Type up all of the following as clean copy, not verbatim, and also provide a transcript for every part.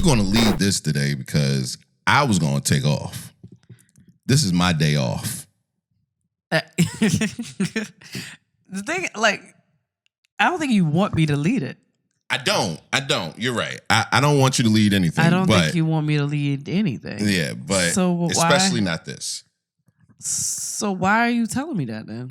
you're going to lead this today because I was going to take off. This is my day off. The thing, like, I don't think you want me to lead it. I don't. You're right. I don't want you to lead anything. I don't think you want me to lead anything. Yeah, but so especially not this. So why are you telling me that then?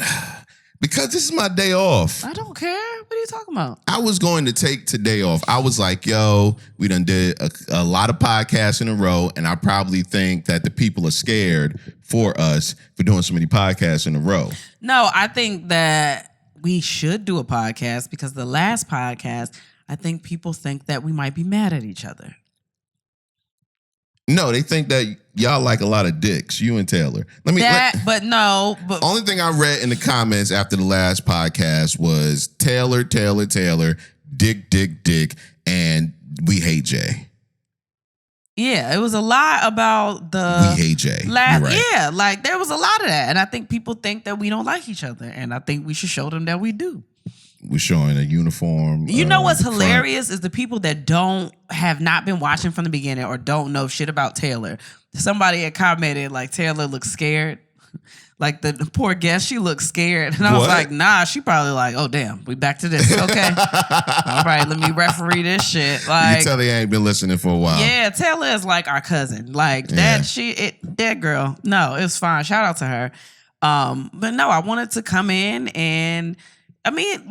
Because this is my day off. I don't care. What are you talking about? I was going to take today off. I was like, yo, we done did a lot of podcasts in a row, and I probably think that the people are scared for us for doing so many podcasts in a row. No, I think that we should do a podcast because the last podcast, I think people think that we might be mad at each other. No, they think that y'all like a lot of dicks, you and Taylor. But Only thing I read in the comments after the last podcast was Taylor, dick, and we hate Jay. Yeah, it was a lot about the we hate Jay. Right. Yeah, like there was a lot of that. And I think people think that we don't like each other. And I think we should show them that we do. We're showing a uniform. You know what's hilarious is the people that have not been watching from the beginning or don't know shit about Taylor. Somebody had commented like Taylor looks scared. Like the poor guest, she looks scared. And I was like, nah, she probably like, oh damn, we back to this. Okay. All right, let me referee this shit. Like, you tell they ain't been listening for a while. Yeah, Taylor is like our cousin. Like that girl. No, it's fine. Shout out to her. But no, I wanted to come in and I mean,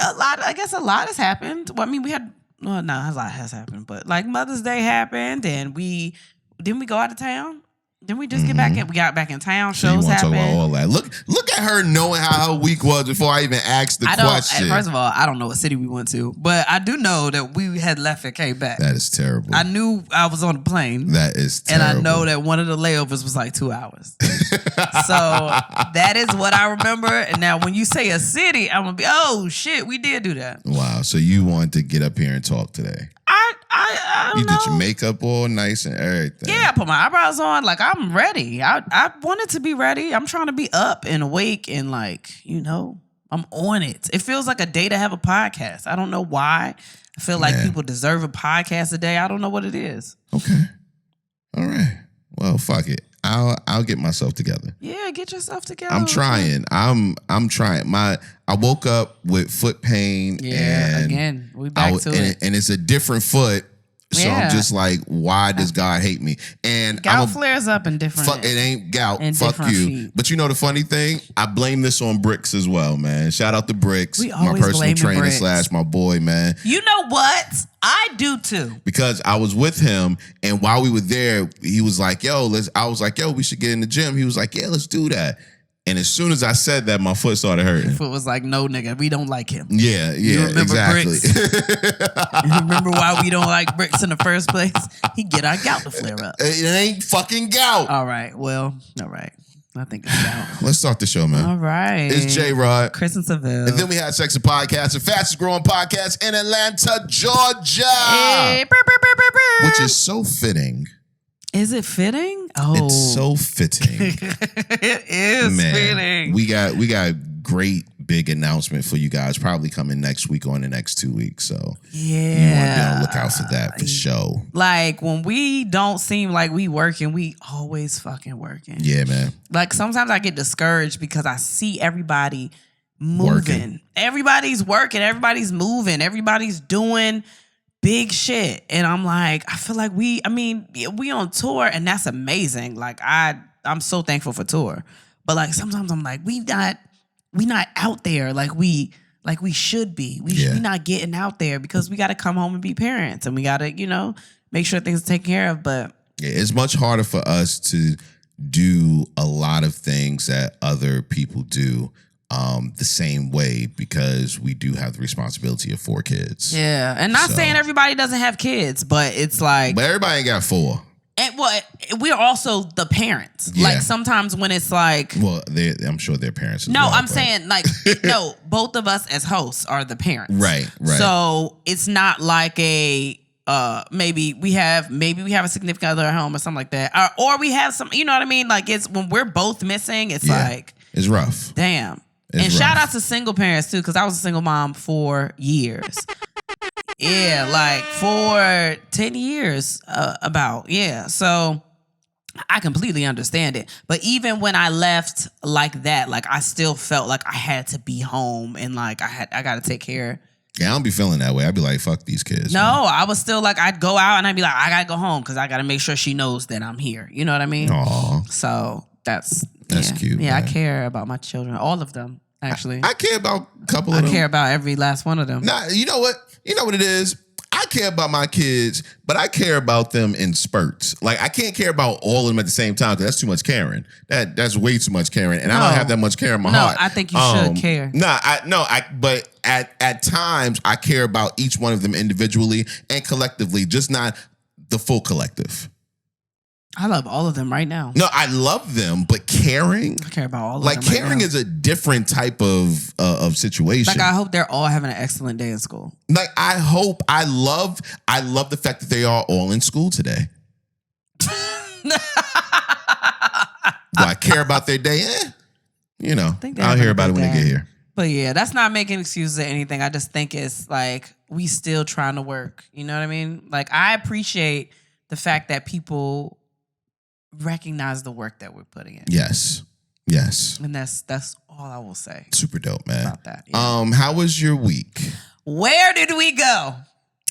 a lot has happened. Well, I mean, a lot has happened, but like Mother's Day happened and didn't we go out of town? Didn't we just get back in? We got back in town. So shows happened. Talk about all that. Look at her knowing how her week was before I even asked the question. First of all, I don't know what city we went to, but I do know that we had left and came back. That is terrible. I knew I was on the plane. That is terrible. And I know that one of the layovers was like 2 hours. So that is what I remember. And now when you say a city, I'm going to be, oh shit, we did do that. Wow. So you wanted to get up here and talk today. I don't know. You did your makeup all nice and everything. Yeah, I put my eyebrows on. Like, I'm ready. I wanted to be ready. I'm trying to be up and awake and like, I'm on it. It feels like a day to have a podcast. I don't know why. I feel like people deserve a podcast a day. I don't know what it is. Okay. All right. Well, fuck it. I'll get myself together. Yeah, get yourself together. I'm trying. I'm trying. I woke up with foot pain. Yeah, and again, we back to it. And it's a different foot. So I'm just like, why does God hate me? And gout flares up in different. Fuck, it ain't gout. Fuck you. Feet. But you know the funny thing? I blame this on Bricks as well, man. Shout out to Bricks, my personal trainer / my boy, man. You know what? I do too. Because I was with him, and while we were there, he was like, "Yo, I was like, yo, we should get in the gym." He was like, "Yeah, let's do that." And as soon as I said that, my foot started hurting. Your foot was like, no, nigga, we don't like him. Yeah, you remember exactly. Bricks? You remember why we don't like Bricks in the first place? He get our gout to flare up. It ain't fucking gout. All right, well, all right. I think it's gout. Let's start the show, man. All right. It's J-Rod. Kristen Sivills. And then we had Sexy Podcast, the fastest growing podcast in Atlanta, Georgia. Hey, which is so fitting. Is it fitting? Oh. It's so fitting. It is fitting. We got great big announcement for you guys probably coming next week or in the next 2 weeks. So you want to be on the lookout for that for sure. Like when we don't seem like we working, we always fucking working. Yeah, man. Like sometimes I get discouraged because I see everybody moving. Working. Everybody's working. Everybody's moving. Everybody's doing big shit. And I'm like, I feel like we on tour and that's amazing. Like I'm so thankful for tour. But like sometimes I'm like, we not out there like we should be. We not getting out there because we got to come home and be parents and we got to, make sure things are taken care of. But it's much harder for us to do a lot of things that other people do the same way because we do have the responsibility of 4 kids. Yeah, and not saying everybody doesn't have kids, but it's like... But everybody ain't got 4. And we're also the parents. Yeah. Like sometimes when it's like... Well, I'm sure their parents as No, well, I'm saying like, no, both of us as hosts are the parents. Right. So it's not like a... maybe we have a significant other at home or something like that. Or we have some... You know what I mean? Like it's when we're both missing, it's like... It's rough. Damn. And shout out to single parents too, because I was a single mom for years. Yeah, like for 10 years about. Yeah. So I completely understand it. But even when I left like that, like I still felt like I had to be home and like I got to take care. Yeah, I don't be feeling that way. I'd be like, fuck these kids. No, man. I was still like, I'd go out and I'd be like, I got to go home because I got to make sure she knows that I'm here. You know what I mean? Aw. So that's cute. Yeah, man. I care about my children. All of them, actually. I care about a couple of them. I care about every last one of them. Nah, you know what? You know what it is? I care about my kids, but I care about them in spurts. Like, I can't care about all of them at the same time because that's too much caring. That's way too much caring. And I don't have that much care in my heart. No, I think you should care. But at times I care about each one of them individually and collectively, just not the full collective. I love all of them right now. No, I love them, but caring. I care about all of them. Like, right caring now. is a different type of situation. Like, I hope they're all having an excellent day in school. Like, I love the fact that they are all in school today. Do I care about their day? You know, I'll hear about it when they get here. But yeah, that's not making excuses or anything. I just think it's like we still trying to work. You know what I mean? Like, I appreciate the fact that people recognize the work that we're putting in. Yes. And that's all I will say. Super dope, man. About that. Yeah. How was your week? Where did we go?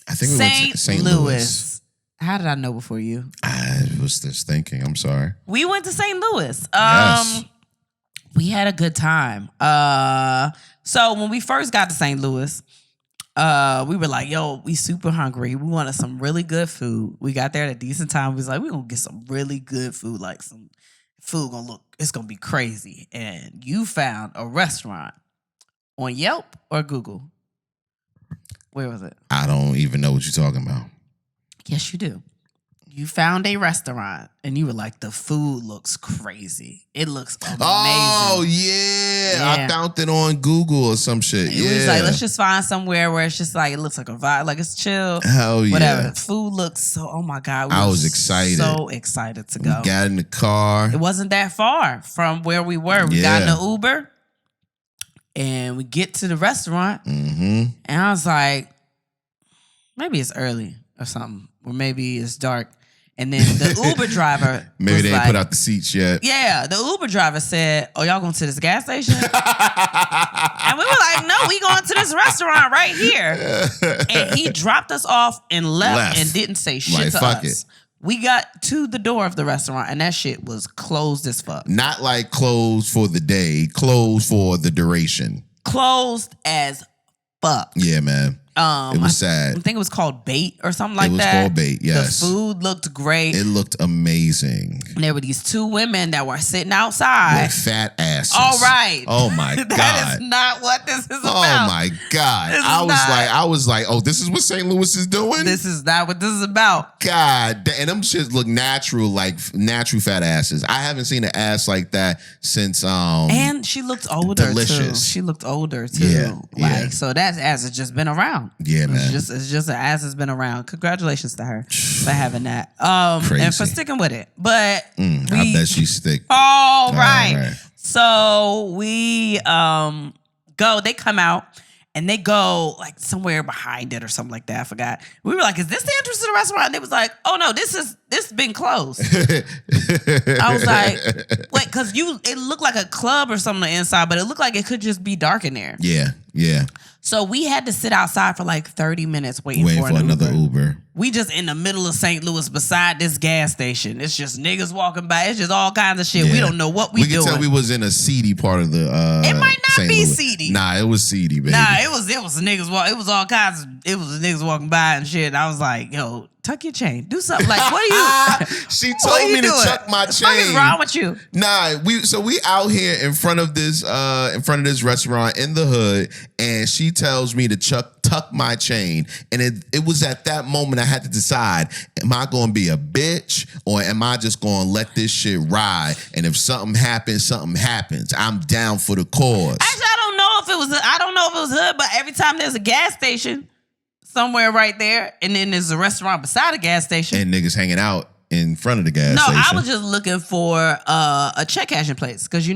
I think we went to St. Louis. How did I know before you? I was just thinking. I'm sorry. We went to St. Louis. Yes. We had a good time. So when we first got to St. Louis, we were like, yo, we super hungry. We wanted some really good food. We got there at a decent time. We was like, we're going to get some really good food. Like, some food it's going to be crazy. And you found a restaurant on Yelp or Google? Where was it? I don't even know what you're talking about. Yes, you do. You found a restaurant and you were like, the food looks crazy. It looks amazing. Oh, yeah. I found it on Google or some shit. It was like, let's just find somewhere where it's just like, it looks like a vibe, like it's chill. Hell yeah. Whatever. Food looks so, oh my God. I was excited. So excited to go. We got in the car. It wasn't that far from where we were. We got in the Uber and we get to the restaurant. Mm-hmm. And I was like, maybe it's early or something. Or maybe it's dark. And then the Uber driver maybe they ain't put out the seats yet. Yeah, the Uber driver said, oh, y'all going to this gas station? And we were like, no, we going to this restaurant right here. And he dropped us off and left. And didn't say shit to us. It. We got to the door of the restaurant and that shit was closed as fuck. Not like closed for the day, closed for the duration. Closed as fuck. Yeah, man. It was sad. I think it was called Bait or something like that. It was called Bait, yes. The food looked great. It looked amazing. And there were these two women that were sitting outside. With fat asses. All right. Oh my God. That is not what this is about. Oh my God. I was like, oh, this is what St. Louis is doing? This is not what this is about. God. And them shits look natural, like natural fat asses. I haven't seen an ass like that since and she looked older Delicious. too. She looked older too. Yeah. So that ass has just been around. Yeah, man. It's just an ass has been around. Congratulations to her for having that. Crazy. And for sticking with it. But I bet she stick. All right. So we go, they come out and they go like somewhere behind it or something like that. I forgot. We were like, is this the entrance to the restaurant? And it was like, oh no, this been closed. I was like, wait, because it looked like a club or something on the inside, but it looked like it could just be dark in there. Yeah. So we had to sit outside for like 30 minutes waiting for another Uber. We just in the middle of St. Louis beside this gas station. It's just niggas walking by. It's just all kinds of shit. Yeah. We don't know what we doing. We can tell we was in a seedy part of the it might not St. be Louis. seedy. Nah, it was seedy, baby. Nah, it was niggas it was all kinds of niggas walking by and shit. And I was like, yo, tuck your chain. Do something. Like, what are you She told me to tuck my chain. What is wrong with you? Nah, we out here in front of this restaurant in the hood, and she tells me to tuck my chain. And it was at that moment I had to decide, am I gonna be a bitch or am I just gonna let this shit ride? And if something happens, something happens. I'm down for the cause. Actually, I don't know if it was hood, but every time there's a gas station somewhere right there, and then there's a restaurant beside a gas station. And niggas hanging out in front of the gas station. No, I was just looking for a check cashing place, because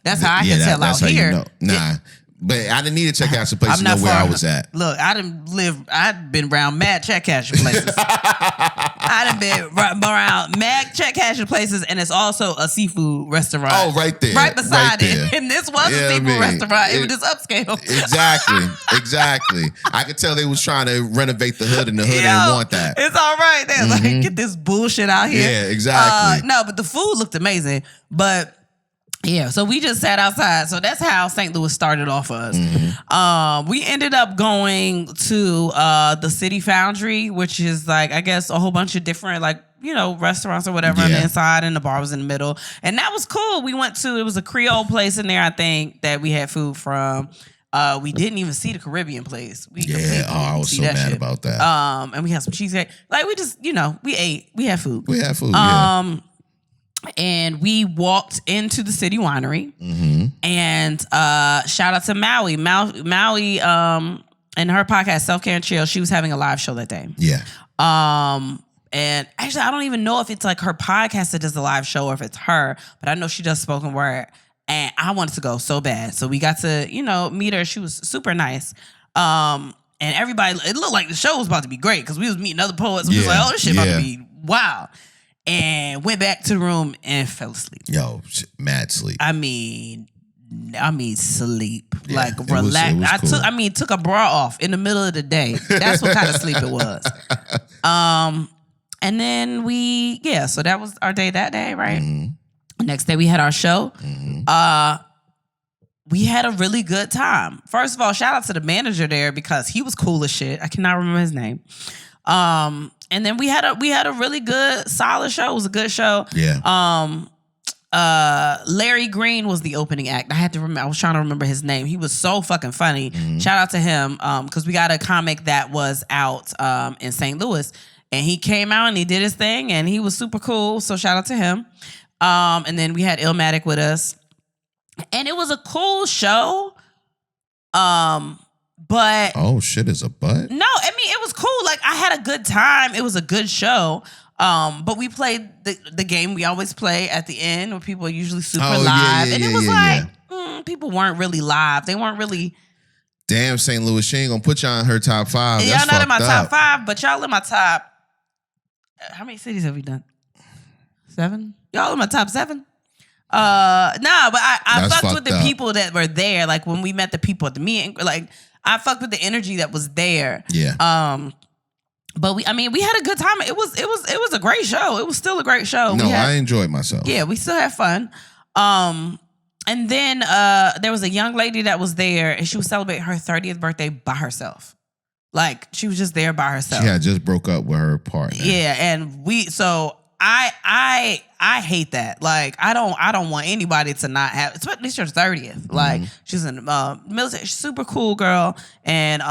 that's how I can tell out here. Nah, But I didn't need to check out some places to know where I was at. Look, I'd been around mad check cashing places. I done been around mad check cashing places, and it's also a seafood restaurant. Oh, right there. Right beside there. it. And this was a seafood restaurant. It was just upscale. Exactly. I could tell they was trying to renovate the hood, and the hood didn't want that. It's all right. They're like, get this bullshit out here. Yeah, exactly. No, but the food looked amazing. But yeah, so we just sat outside. So that's how St. Louis started off for us. We ended up going to the City Foundry, which is like, I guess, a whole bunch of different, like, you know, restaurants or whatever on the inside, and the bar was in the middle. And that was cool. We went to, it was a Creole place in there, I think, that we had food from. We didn't even see the Caribbean place. I was so mad about that. And we had some cheesecake. Like, we just, you know, we ate. We had food. And we walked into the City Winery, and shout out to Maui. Maui, in her podcast Self Care and Chill, she was having a live show that day. Yeah. And actually, I don't even know if it's like her podcast that does the live show or if it's her, but I know she does spoken word. And I wanted to go so bad, so we got to, you know, meet her. She was super nice. And everybody, it looked like the show was about to be great because we was meeting other poets. We was like, oh, this shit about to be wild. And went back to the room and fell asleep. Yo, mad sleep. I mean, sleep. Yeah, like relax. It was cool. Took a bra off in the middle of the day. That's what kind of sleep it was. And then so that was our day that day, right? Next day we had our show. We had a really good time. First of all, shout out to the manager there because he was cool as shit. I cannot remember his name. And then we had a really good, solid show. It was a good show. Yeah. Larry Green was the opening act. I was trying to remember his name. He was so fucking funny. Shout out to him. Because we got a comic that was out in St. Louis. And he came out and he did his thing and he was super cool. So shout out to him. And then we had Illmatic with us. And it was a cool show. But oh shit is a butt? No, I mean it was cool. Like I had a good time. It was a good show. But we played the game we always play at the end where people are usually super live. And it was people weren't really live. They weren't really. Damn, St. Louis, she ain't gonna put y'all in her top 5. Y'all not in my top 5, but y'all in my top. How many cities have we done? 7? Y'all in my top 7? But I fucked with the people that were there. Like when we met the people at the meeting, like I fucked with the energy that was there. Yeah. But we had a good time. It was a great show. It was still a great show. No, I enjoyed myself. Yeah, we still had fun. And then there was a young lady that was there, and she was celebrating her 30th birthday by herself. Like she was just there by herself. She had just broke up with her partner. Yeah, and I hate that. Like I don't want anybody to not have. Especially it's your 30th. Like she's in the military. She's super cool girl, and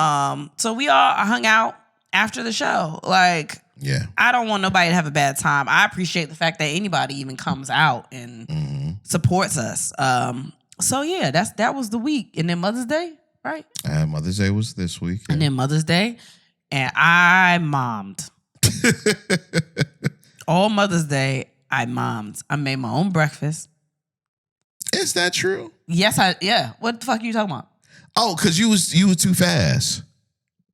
so we all hung out after the show. Like yeah, I don't want nobody to have a bad time. I appreciate the fact that anybody even comes out and supports us. So yeah, that was the week, and then Mother's Day, right? Mother's Day was this week, and then Mother's Day, and I mommed. All Mother's Day, I mommed. I made my own breakfast. Is that true? Yes, yeah. What the fuck are you talking about? Oh, because you was too fast.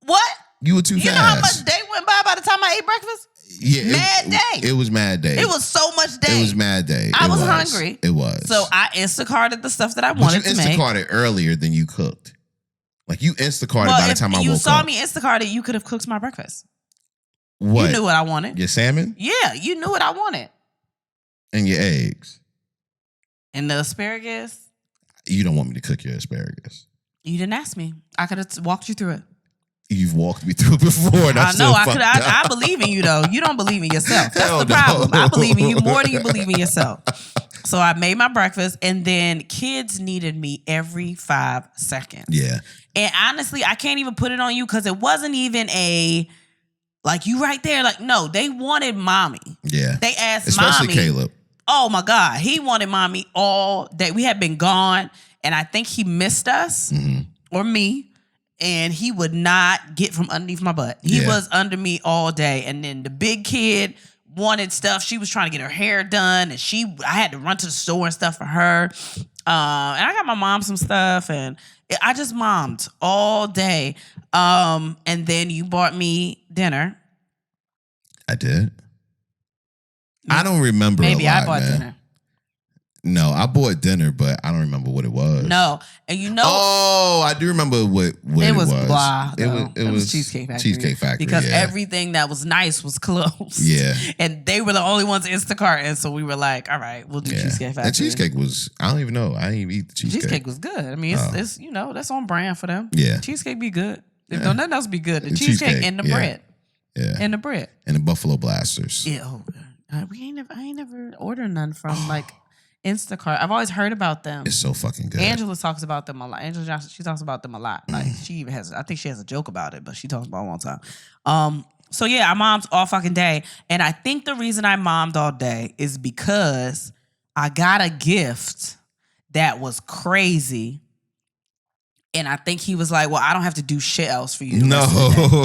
What? You were too fast. You know how much day went by the time I ate breakfast? Yeah. Mad day. It was mad day. It was so much day. It was mad day. I was hungry. It was. So I Instacarted the stuff that I wanted to make. You Instacarted earlier than you cooked. Like you Instacarted by the time I woke up. You saw me Instacart it, you could have cooked my breakfast. What? You knew what I wanted. Your salmon? Yeah, you knew what I wanted. And your eggs. And the asparagus. You don't want me to cook your asparagus. You didn't ask me. I could have walked you through it. You've walked me through it before. And I know. I believe in you though. You don't believe in yourself. That's the problem. I believe in you more than you believe in yourself. So I made my breakfast, and then kids needed me every 5 seconds. Yeah. And honestly, I can't even put it on you because it wasn't even like you right there. Like, no, they wanted mommy. Yeah. They asked especially mommy. Caleb. Oh my God. He wanted mommy all day. We had been gone, and I think he missed us or me. And he would not get from underneath my butt. He was under me all day. And then the big kid wanted stuff. She was trying to get her hair done. And I had to run to the store and stuff for her. And I got my mom some stuff, and I just mommed all day. And then you bought me dinner. I did. I don't remember. Maybe a lot, I bought man. dinner. No, I bought dinner, but I don't remember what it was. No, and you know. Oh, I do remember what it was. Blah. It was Cheesecake Factory. Cheesecake Factory. Because yeah. everything that was nice was closed. Yeah. And they were the only ones Instacart, and so we were like, all right, we'll do Cheesecake Factory. That cheesecake was, I don't even know. I didn't even eat the cheesecake. Cheesecake was good. I mean, it's that's on brand for them. Yeah. Cheesecake be good. If don't nothing else be good. The cheesecake and the bread. Yeah. And the bread. And the Buffalo Blasters. Yeah. I ain't never ordered none from like Instacart. I've always heard about them. It's so fucking good. Anjelah talks about them a lot. Anjelah Johnson, she talks about them a lot. Like she even has, I think she has a joke about it, but she talks about it all the time. So yeah, I mommed all fucking day. And I think the reason I mommed all day is because I got a gift that was crazy. And I think he was like, well, I don't have to do shit else for you. No.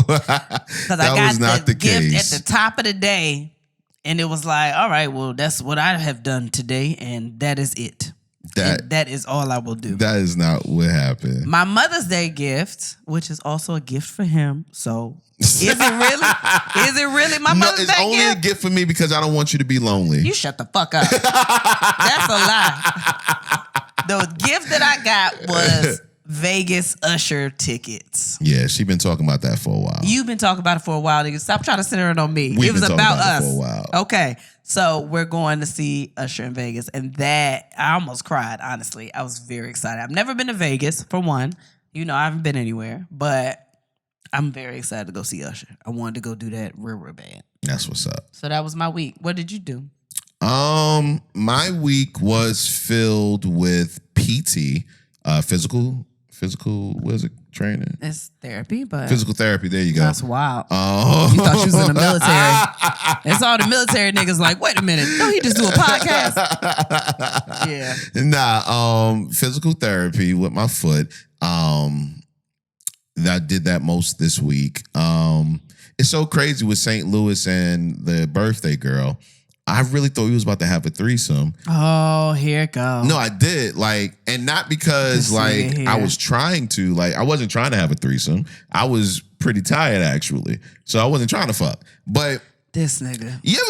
Because I got the gift at the top of the day. And it was like, all right, well, that's what I have done today, and that is it. That is all I will do. That is not what happened. My Mother's Day gift, which is also a gift for him. So, is it really? Is it really my Mother's Day gift? It's only a gift for me because I don't want you to be lonely. You shut the fuck up. That's a lie. The gift that I got was Vegas Usher tickets. Yeah, she been talking about that for a while. You've been talking about it for a while, nigga. Stop trying to center it on me. We've it was been about talking us. it for a while. Okay, so we're going to see Usher in Vegas, and that I almost cried. Honestly, I was very excited. I've never been to Vegas for one. You know, I haven't been anywhere, but I'm very excited to go see Usher. I wanted to go do that real bad. That's what's up. So that was my week. What did you do? My week was filled with PT, physical, what is it? Training? It's therapy, but physical therapy. There you go. That's wild. Oh, you thought she was in the military. It's all the military niggas like, wait a minute, don't he just do a podcast? Yeah. Nah. Physical therapy with my foot. I did that most this week. It's so crazy with St. Louis and the birthday girl. I really thought he was about to have a threesome. Oh, here it goes. No, I did. And not because I was trying to. I wasn't trying to have a threesome. I was pretty tired actually, so I wasn't trying to fuck. But this nigga, you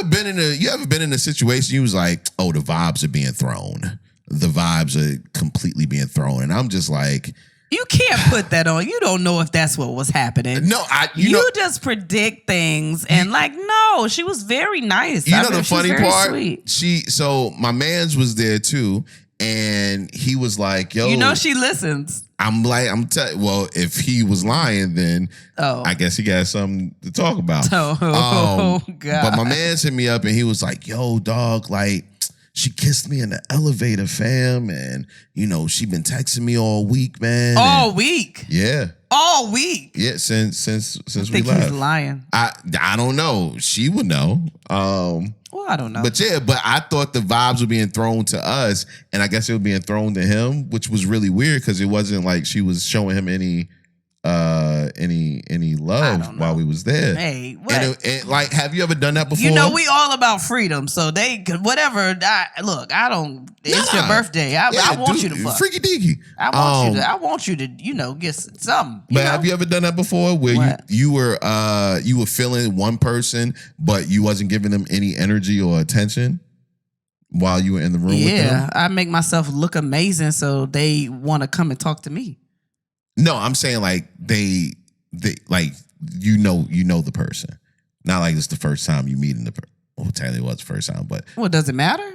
ever been in a situation you was like, oh, the vibes are being thrown. The vibes are completely being thrown, and I'm just like. You can't put that on. You don't know if that's what was happening. No, you just predict things and no, she was very nice. You know the funny part? Sweet. So my man's was there too, and he was like, "Yo, you know she listens." Well, if he was lying, then I guess he got something to talk about. Oh God! But my man hit me up and he was like, "Yo, dog, she kissed me in the elevator, fam, and she been texting me all week, man. All week, yeah, all week, yeah. Since I we think left, he's lying. I don't know. She would know. Well, I don't know. But I thought the vibes were being thrown to us, and I guess it was being thrown to him, which was really weird because it wasn't like she was showing him any love while we was there. Hey, what? And have you ever done that before? You know, we all about freedom, so they could whatever. I don't. It's your birthday. I want you to fuck. Freaky deaky. I want you to get something. But have you ever done that before, where you were feeling one person, but you wasn't giving them any energy or attention while you were in the room with them? Yeah, I make myself look amazing, so they want to come and talk to me. No, I'm saying they you know the person. Not like it's the first time you meeting the person. Well, technically it was the first time, but does it matter?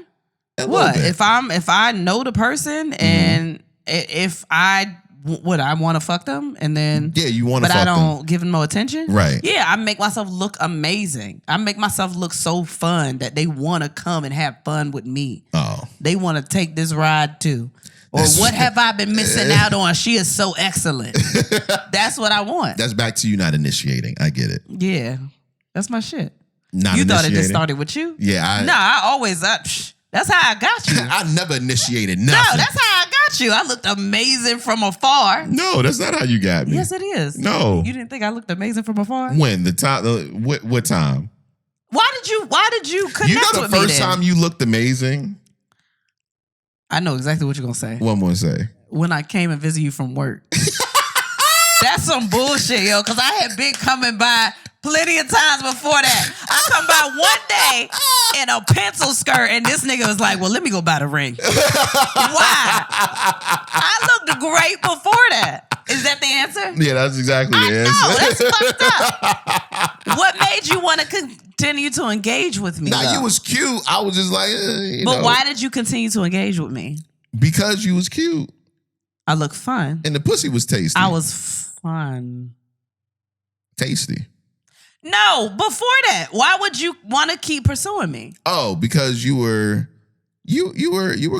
What if I know the person and if I want to fuck them and then you want to, but I don't give them no attention, right? Yeah, I make myself look amazing. I make myself look so fun that they want to come and have fun with me. Oh, they want to take this ride too. Or what have I been missing out on? She is so excellent. That's what I want. That's back to you not initiating. I get it. Yeah. That's my shit. Not you initiating. Thought it just started with you? Yeah. I always, that's how I got you. I never initiated nothing. No, that's how I got you. I looked amazing from afar. No, that's not how you got me. Yes, it is. No. You didn't think I looked amazing from afar? When? The time? What time? Why did you connect with me? You know the first time you looked amazing? I know exactly what you're gonna say. One more say. When I came and visited you from work. That's some bullshit, yo. Because I had been coming by plenty of times before that. I come by one day in a pencil skirt, and this nigga was like, "Well, let me go buy the ring." Why? I looked great before that. Is that the answer? Yeah, that's exactly the answer. No, that's fucked up. What made you want to continue to engage with me? Nah, though? you was cute. I was just like, But why did you continue to engage with me? Because you was cute. I look fun. And the pussy was tasty. I was fun. Tasty. No, before that, why would you want to keep pursuing me? Oh, because you were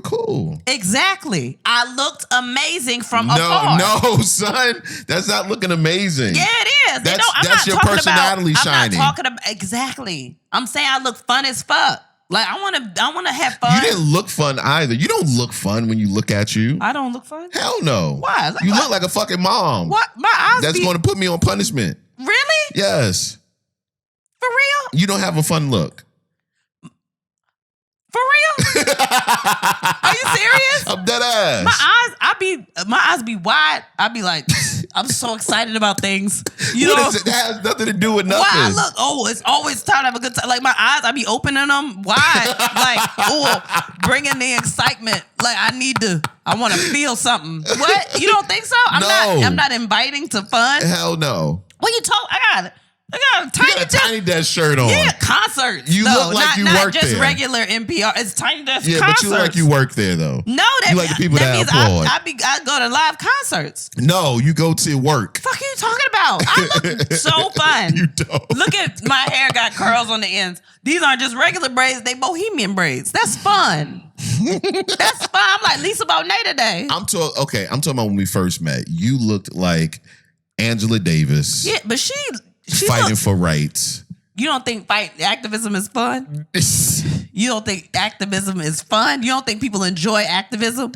cool. Exactly. I looked amazing from afar. No, son. That's not looking amazing. Yeah, it is. That's not your talking personality about, shining. I'm not talking about exactly. I'm saying I look fun as fuck. Like I wanna have fun. You didn't look fun either. You don't look fun when you look at you. I don't look fun? Hell no. Why? You look like a fucking mom. What? My eyes That's going to put me on punishment. Really? Yes. For real? You don't have a fun look. For real? Are you serious? I'm dead ass. My eyes be wide. I be like, I'm so excited about things. You know, That has nothing to do with nothing. why I look, it's always time to have a good time. Like my eyes, I be opening them wide. Like, bringing the excitement. Like I want to feel something. What? You don't think so? I'm not inviting to fun. Hell no. What you talk? I got a tiny desk shirt on. Yeah, concerts. You look like you work not just there. regular NPR. It's tiny desk Yeah, concerts. but you look like you work there though. No, that you like the people that means applaud. I go to live concerts. No, you go to work. Fuck are you talking about? I look so fun. You don't. Look at my hair got curls on the ends. These aren't just regular braids, they bohemian braids. That's fun. That's fun. I'm like Lisa Bonet today. I'm talking about when we first met. You looked like Anjelah Davis. Yeah, but she fighting for rights. You don't think activism is fun? You don't think activism is fun? You don't think people enjoy activism?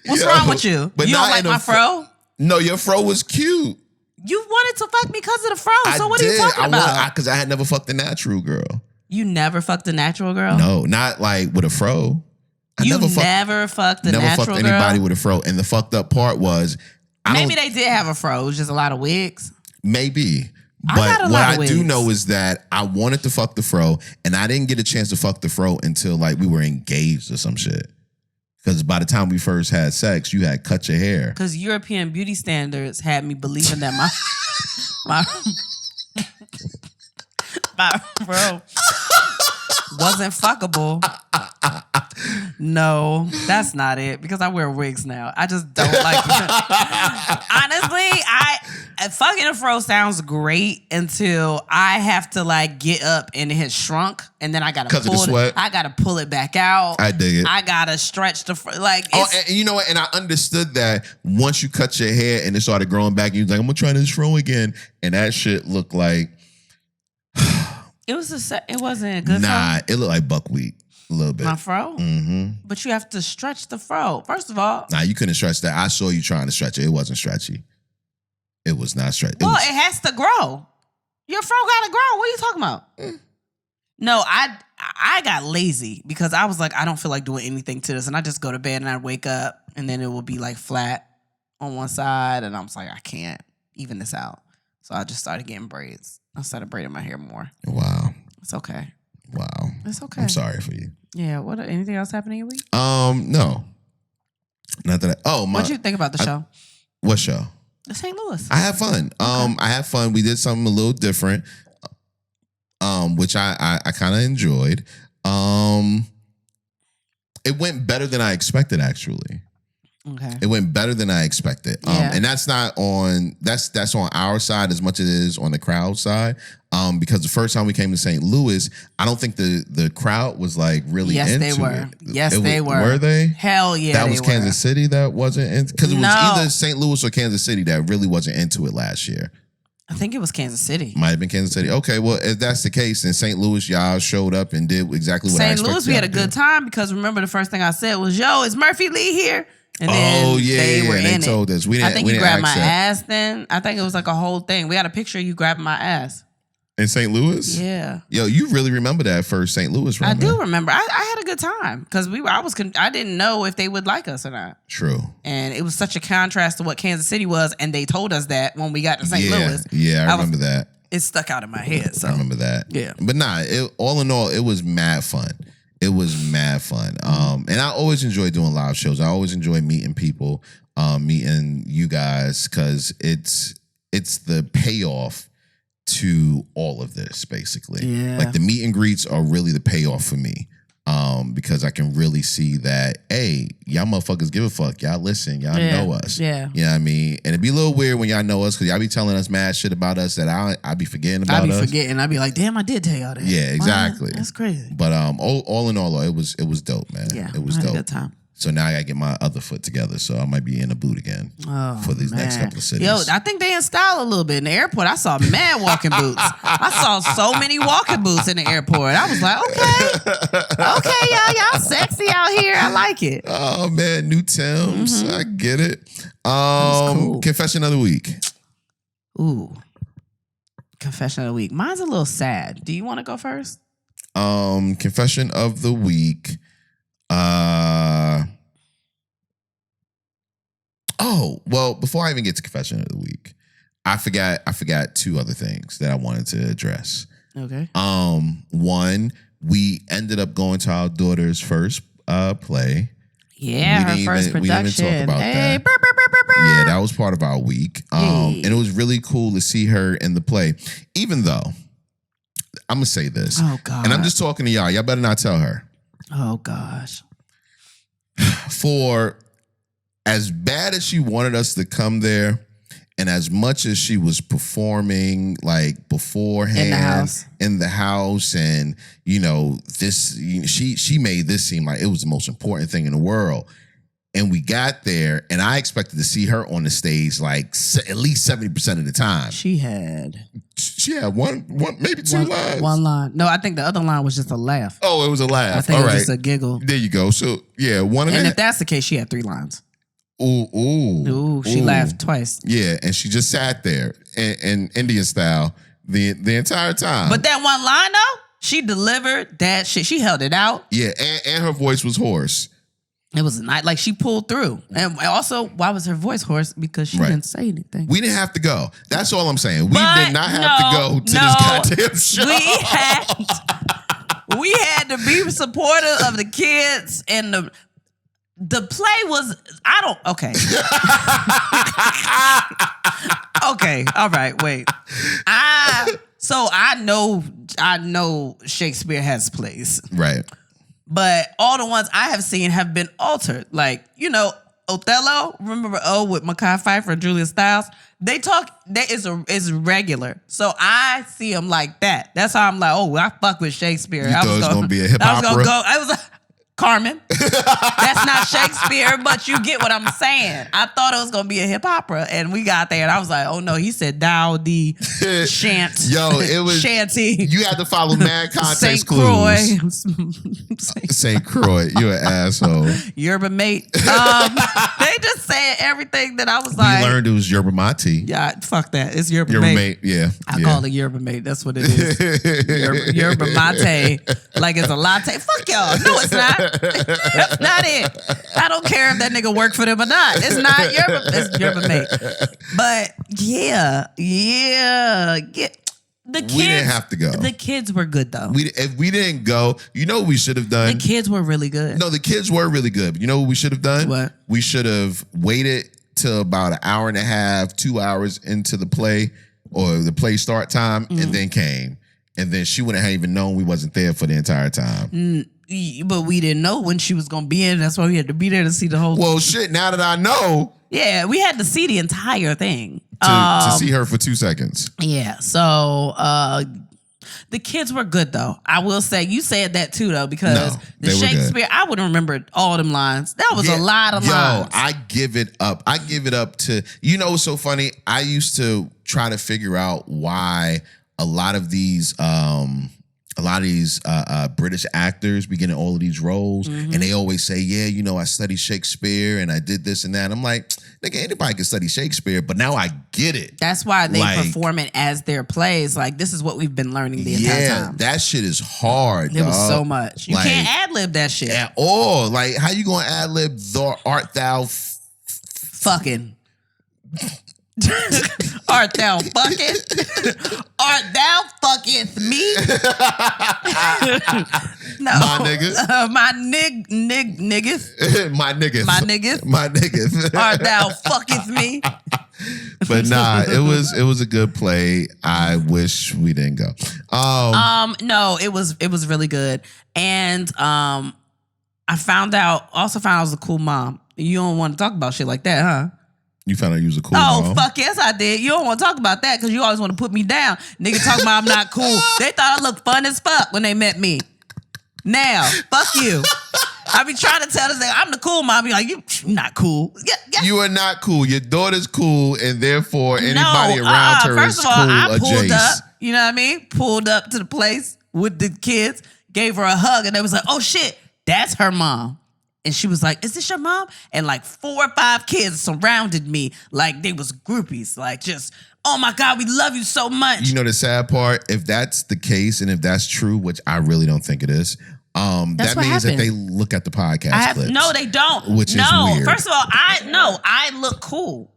What's wrong with you? But you don't like my fro? No, your fro was cute. You wanted to fuck me because of the fro. So what are you talking about? Because I had never fucked a natural girl. You never fucked a natural girl? No, not like with a fro. You never fucked a natural girl? Never fucked anybody with a fro. And the fucked up part was... Maybe they did have a fro. It was just a lot of wigs. Maybe. But what I do know is that I wanted to fuck the fro, and I didn't get a chance to fuck the fro until like we were engaged or some shit. Because by the time we first had sex, you had cut your hair. Because European beauty standards had me believing that my fro wasn't fuckable. No, that's not it. Because I wear wigs now. I just don't like it. Honestly, fucking a fro sounds great until I have to like get up and it has shrunk, and then I gotta pull it back out. I dig it. I gotta stretch the fro. Like, and you know what? And I understood that once you cut your hair and it started growing back, you was like, I'm gonna try this fro again, and that shit looked like it wasn't a good fro. It looked like buckwheat. A little bit. My fro? Mm-hmm. But you have to stretch the fro. First of all. Nah, you couldn't stretch that. I saw you trying to stretch it. It wasn't stretchy. It was not stretchy. Well, it has to grow. Your fro gotta grow. What are you talking about? No, I got lazy because I was like, I don't feel like doing anything to this. And I just go to bed and I wake up and then it will be like flat on one side. And I was like, I can't even this out. So I just started getting braids. I started braiding my hair more. Wow. It's okay. Wow. It's okay. I'm sorry for you. Yeah. What? Anything else happening your week? No. Not that. What'd you think about the show? What show? The St. Louis. I had fun. I had fun. We did something a little different, which I kind of enjoyed. It went better than I expected, actually. Okay. It went better than I expected. And that's not on that's on our side as much as it is on the crowd side. Because the first time we came to St. Louis, I don't think the crowd was like really into they were. it. Yes, they were. Were they? Hell yeah. That was Kansas City that wasn't in, because it was No. either St. Louis or Kansas City that really wasn't into it last year. I think it was Kansas City. Might have been Kansas City. Okay, well, if that's the case, then St. Louis, y'all showed up and did exactly what I expected. St. Louis, we had a good time because remember the first thing I said was, "Yo, is Murphy Lee here?" And then they told us. I think you grabbed my ass then. I think it was like a whole thing. We had a picture of you grabbing my ass. In St. Louis? Yeah. Yo, you really remember that first St. Louis run? I do remember. I had a good time because I didn't know if they would like us or not. True. And it was such a contrast to what Kansas City was, and they told us that when we got to St. Louis. Yeah, I remember that. It stuck out in my head. So I remember that. Yeah. But all in all, it was mad fun. It was mad fun. And I always enjoy doing live shows. I always enjoy meeting people, meeting you guys, because it's the payoff to all of this, basically. Yeah. Like the meet and greets are really the payoff for me. Because I can really see that, hey, y'all motherfuckers give a fuck. Y'all listen. Y'all know us. Yeah. You know what I mean? And it'd be a little weird when y'all know us because y'all be telling us mad shit about us that I be forgetting about us. I'd be like, damn, I did tell y'all that. Yeah, exactly. Wow, that's crazy. But all in all, it was dope, man. Yeah. It was I had dope. a good time. So now I gotta get my other foot together. So I might be in the boot again for these next couple of cities. Yo, I think they in style a little bit in the airport. I saw mad walking boots. I saw so many walking boots in the airport. I was like, okay, y'all sexy out here. I like it. Oh man, new Timbs. I get it. Cool. Confession of the week. Ooh, confession of the week. Mine's a little sad. Do you want to go first? Confession of the week. Well, before I even get to confession of the week, I forgot two other things that I wanted to address. Okay. One, we ended up going to our daughter's first play. Yeah, her first production. We didn't even talk about that. Yeah, that was part of our week. And it was really cool to see her in the play. Even though, I'm gonna say this. Oh God. And I'm just talking to y'all. Y'all better not tell her. Oh gosh. For as bad as she wanted us to come there, and as much as she was performing like beforehand in the house, and she made this seem like it was the most important thing in the world. And we got there, and I expected to see her on the stage like at least 70% of the time. She had one, maybe two lines. One line. No, I think the other line was just a laugh. Oh, it was a laugh. I think it was just a giggle. There you go. So yeah, one of them. And if that's the case, she had 3 lines. Ooh. She laughed twice. Yeah, and she just sat there in Indian style the entire time. But that one line though, she delivered that shit. She held it out. Yeah, and her voice was hoarse. It was not like she pulled through. And also, why was her voice hoarse? Because she didn't say anything. We didn't have to go. That's all I'm saying. We did not have to go to this goddamn show. We had to be supportive of the kids, and the play was, okay. Okay, all right, wait. I know Shakespeare has plays. Right. But all the ones I have seen have been altered. Like, Othello, remember with Mekhi Phifer and Julia Stiles? They talk, that is regular. So I see them like that. That's how I'm like, I fuck with Shakespeare. You thought it was going to be a hip opera? I was like, Carmen. That's not Shakespeare, but you get what I'm saying. I thought it was going to be a hip opera, and we got there, and I was like, oh no, he said thou the shant. Yo, it was shanty. You had to follow mad context Saint clues. Croix. St. Croix, you an asshole. Yerba mate. They just said everything that I was like. We learned it was yerba mate. Yeah, fuck that. It's yerba Yerba mate. mate, yeah. I call it yerba mate. That's what it is. Yerba mate. Like it's a latte. Fuck y'all. No, it's not. That's not it. I don't care if that nigga worked for them or not. It's not yerba. It's yerba mate. But yeah. The kids, we didn't have to go. The kids were good though. If we didn't go, you know what we should have done? The kids were really good. No, the kids were really good. But you know what we should have done? What? We should have waited till about an hour and a half, 2 hours into the play or the play start time, and then came. And then she wouldn't have even known we wasn't there for the entire time. But we didn't know when she was going to be in. That's why we had to be there to see the whole thing. Well, shit, now that I know. Yeah, we had to see the entire thing. To see her for 2 seconds. Yeah, so the kids were good, though. I will say, you said that too, though, because the Shakespeare, I would have remembered all them lines. That was a lot of lines. I give it up. I give it up to, what's so funny? I used to try to figure out why a lot of these a lot of these British actors be getting all of these roles, and they always say, yeah, you know, I studied Shakespeare and I did this and that. I'm like, nigga, anybody can study Shakespeare, but now I get it. That's why they perform it as their plays. Like, this is what we've been learning the entire time. That shit is hard, It was so much. You can't ad-lib that shit. At all. Like, how you gonna ad-lib art thou fucking? Art thou fucking? Art thou fucketh me? No. My niggas. My niggas. My niggas. My niggas. My niggas. Art thou fucketh me? But nah, it was a good play. I wish we didn't go. No, it was really good. And I found out I was a cool mom. You don't want to talk about shit like that, huh? You found out you was a cool mom? Oh, fuck yes, I did. You don't want to talk about that because you always want to put me down. Nigga talking about I'm not cool. They thought I looked fun as fuck when they met me. Now, fuck you. I be trying to tell this nigga I'm the cool mom. I be like, you not cool. Yeah. You are not cool. Your daughter's cool, and therefore anybody around her first is of all, cool. I pulled Jace. up. You know what I mean? Pulled up to the place with the kids, gave her a hug, and they was like, oh shit, that's her mom. And she was like, is this your mom? And like 4 or 5 kids surrounded me like they was groupies. Like just, oh my God, we love you so much. You know the sad part? If that's the case and if that's true, which I really don't think it is, that means that they look at the podcast clips. No, they don't. Which is weird. First of all, I look cool.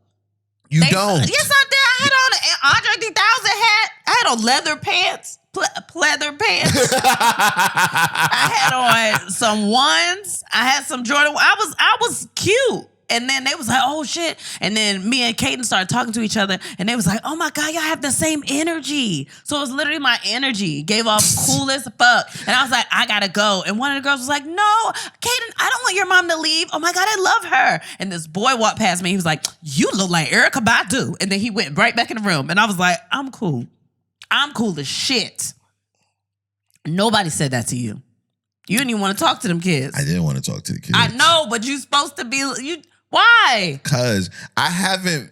You don't. Yes, I did. I had on an Andre 3000 hat. I had on leather pants. Pleather pants. I had on some ones. I had some Jordan. I was cute. And then they was like, oh shit. And then me and Kaden started talking to each other and they was like, oh my God, y'all have the same energy. So it was literally my energy. Gave off cool as fuck. And I was like, I gotta go. And one of the girls was like, no, Kaden, I don't want your mom to leave. Oh my God, I love her. And this boy walked past me. He was like, you look like Erykah Badu. And then he went right back in the room. And I was like, I'm cool. I'm cool as shit. Nobody said that to you. You didn't even want to talk to them kids. I didn't want to talk to the kids. I know, but you supposed to be. Why? Because I haven't.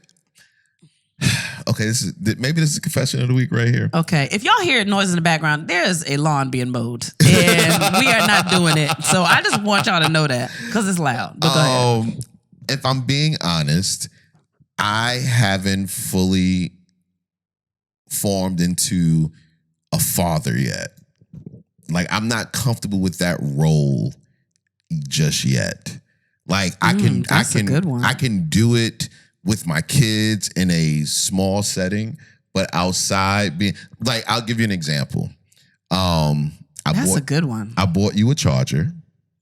Okay, maybe this is a confession of the week right here. Okay, if y'all hear noise in the background, there is a lawn being mowed, and we are not doing it. So I just want y'all to know that because it's loud. But go ahead. If I'm being honest, I haven't fully formed into a father yet. Like, I'm not comfortable with that role just yet. Like, I can do it with my kids in a small setting, but outside being like, I'll give you an example. That's a good one. I bought you a charger.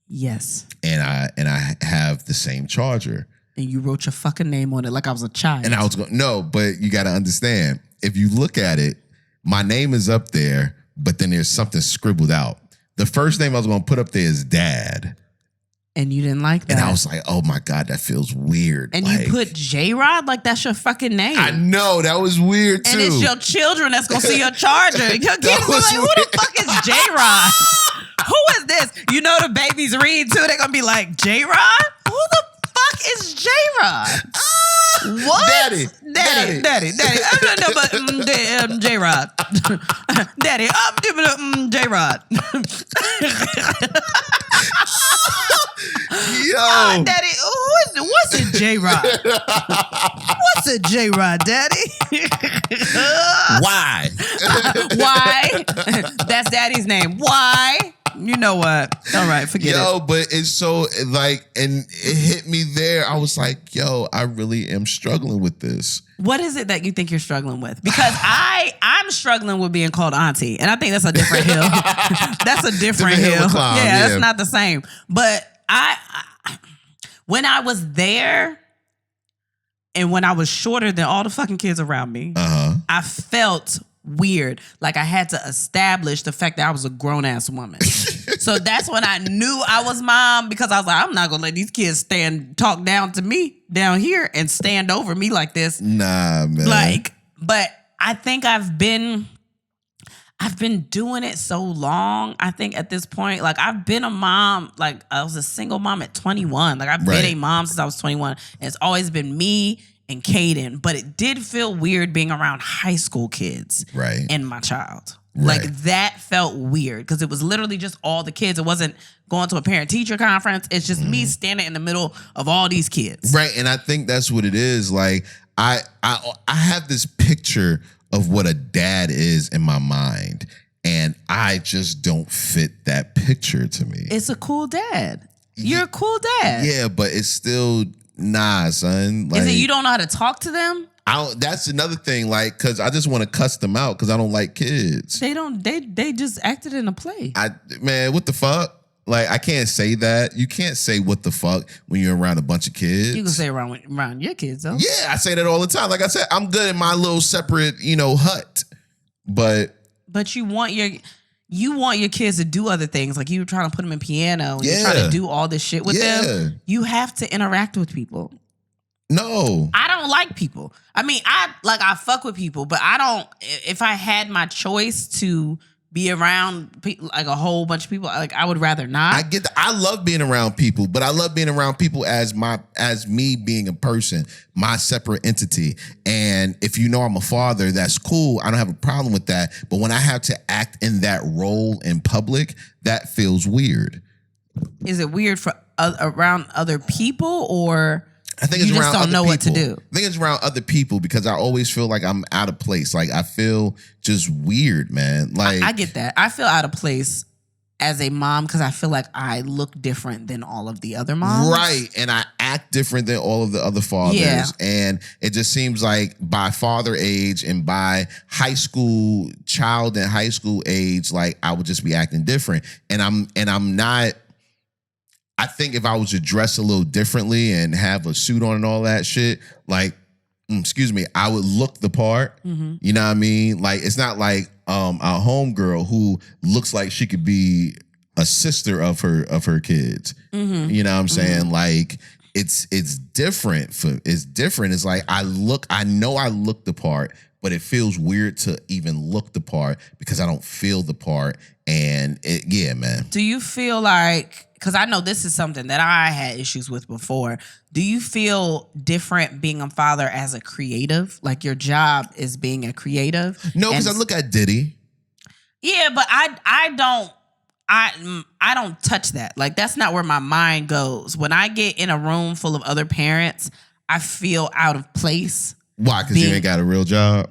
Yes. And I have the same charger. And you wrote your fucking name on it like I was a child. And I was going, no, but you got to understand, if you look at it, my name is up there, but then there's something scribbled out. The first name I was going to put up there is Dad. And you didn't like that. And I was like, oh my God, that feels weird. And you put J-Rod? Like that's your fucking name. I know, that was weird too. And it's your children that's going to see your charger. Your kids be like, who the fuck is J-Rod? Who is this? You know the babies read too. They're going to be like, J-Rod? Who the fuck is J-Rod? What? Daddy. No, but J-Rod. Daddy, I'm giving J-Rod. Yo. Daddy, what's a J-Rod? What's a J-Rod, Daddy? Why? Why? That's Daddy's name. Why? You know what? All right, forget it. Yo, but it's so like, and it hit me there. I was like, yo, I really am struggling with this. What is it that you think you're struggling with? Because I'm struggling with being called auntie, and I think that's a different hill. That's a different hill. Yeah, that's not the same. But I when I was there, and when I was shorter than all the fucking kids around me, I felt weird. Like I had to establish the fact that I was a grown-ass woman. So that's when I knew I was mom, because I was like, I'm not gonna let these kids talk down to me down here and stand over me like this. Nah, man. Like, but I think I've been doing it so long. I think at this point, like I've been a mom, like I was a single mom at 21. Like I've been a mom since I was 21. And it's always been me and Kaden. But it did feel weird being around high school kids and my child. Like Right. that felt weird because it was literally just all the kids. It wasn't going to a parent-teacher conference. It's just me standing in the middle of all these kids. Right, and I think that's what it is. Like I have this picture of what a dad is in my mind, and I just don't fit that picture to me. It's a cool dad. You're a cool dad. Yeah, but it's still nah, son. Like, Is it you don't know how to talk to them? That's another thing, like, because I just want to cuss them out because I don't like kids. They don't. They just acted in a play. Man, what the fuck? Like, I can't say that. You can't say what the fuck when you're around a bunch of kids. You can say around your kids though. Yeah, I say that all the time. Like I said, I'm good in my little separate, hut. But you want your kids to do other things. Like you were trying to put them in piano and you're trying to do all this shit with them. You have to interact with people. No. I don't like people. I mean, I fuck with people, but I don't. If I had my choice to be around like a whole bunch of people, like I would rather not. I get that. I love being around people, but I love being around people as me being a person, my separate entity. And if you know I'm a father, that's cool. I don't have a problem with that. But when I have to act in that role in public, that feels weird. Is it weird for around other people, or I think it's you around just don't know other what to people. do? I think it's around other people because I always feel like I'm out of place. Like I feel just weird, man. Like I get that. I feel out of place as a mom because I feel like I look different than all of the other moms. Right. And I act different than all of the other fathers. Yeah. And it just seems like by father age and by child and high school age, like I would just be acting different. And I'm not. I think if I was to dress a little differently and have a suit on and all that shit, like, I would look the part. Mm-hmm. You know what I mean? Like, it's not like a homegirl who looks like she could be a sister of her kids. Mm-hmm. You know what I'm saying? Like, it's different. It's different. It's like I know I look the part, but it feels weird to even look the part because I don't feel the part. And man. Do you feel like, because I know this is something that I had issues with before, do you feel different being a father as a creative? Like your job is being a creative? No, because I look at Diddy. Yeah, but I don't touch that. Like that's not where my mind goes. When I get in a room full of other parents, I feel out of place. Why? Because you ain't got a real job?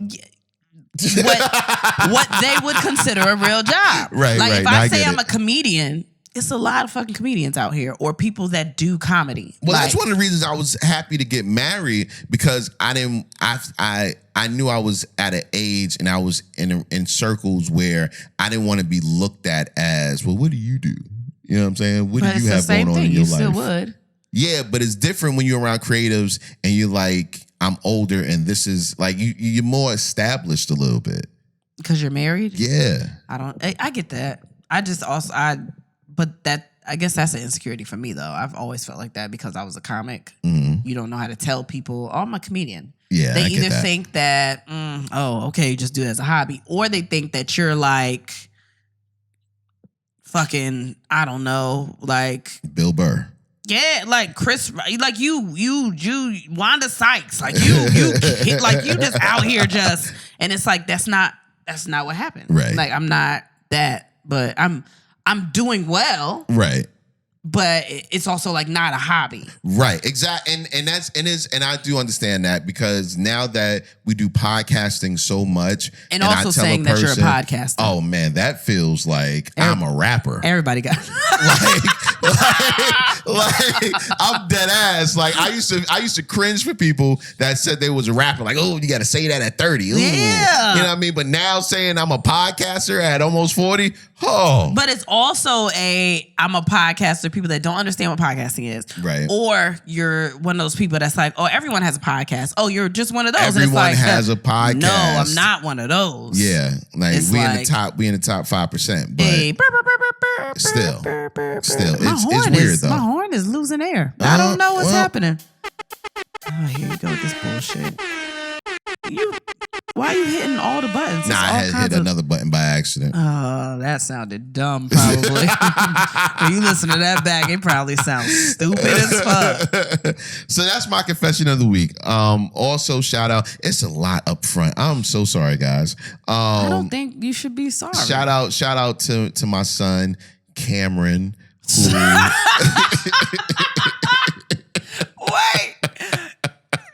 What they would consider a real job. Right, like right. if No, I I say get I'm it. a comedian, it's a lot of fucking comedians out here or people that do comedy. Well, like, that's one of the reasons I was happy to get married because I knew I was at an age and I was in circles where I didn't want to be looked at as, well, what do you do? You know what I'm saying? What do you have going on in your life? You still would. Yeah, but it's different when you're around creatives and you're like, I'm older and this is like, you're more established a little bit. Because you're married? Yeah. I get that. But that, I guess that's an insecurity for me though. I've always felt like that because I was a comic. Mm-hmm. You don't know how to tell people, oh, I'm a comedian. Yeah, They I get either that. think that, okay, you just do it as a hobby. Or they think that you're like fucking, I don't know, like Bill Burr. yeah, like Chris, like you, Wanda Sykes, like you like you just out here just, and it's like that's not what happened. Right. Like I'm not that, but I'm doing well. Right. But it's also like not a hobby. Right, exactly, and I do understand that because now that we do podcasting so much, And I also tell saying that you're a podcaster. Oh man, that feels like I'm a rapper. Everybody got like I'm dead ass. Like I used to cringe for people that said they was a rapper. Like, oh, you got to say that at 30. Ooh. Yeah. You know what I mean? But now saying I'm a podcaster at almost 40, oh. But it's also I'm a podcaster, people that don't understand what podcasting is. Right. Or you're one of those people that's like, oh, everyone has a podcast. Oh, you're just one of those. Everyone and it's like, has a podcast. No, I'm not one of those. Yeah. Like It's we like, in the top 5%. But hey, still, my it's horn weird is, though. My horn is losing air. I don't know what's well. happening. Oh, here you go with this bullshit. Why Why are you hitting all the buttons? Nah, I had hit another button by accident. Oh, that sounded dumb, probably. When you listen to that back, it probably sounds stupid as fuck. So that's my confession of the week. Also, shout out. It's a lot up front. I'm so sorry, guys. I don't think you should be sorry. Shout out to my son, Cameron, who... Wait.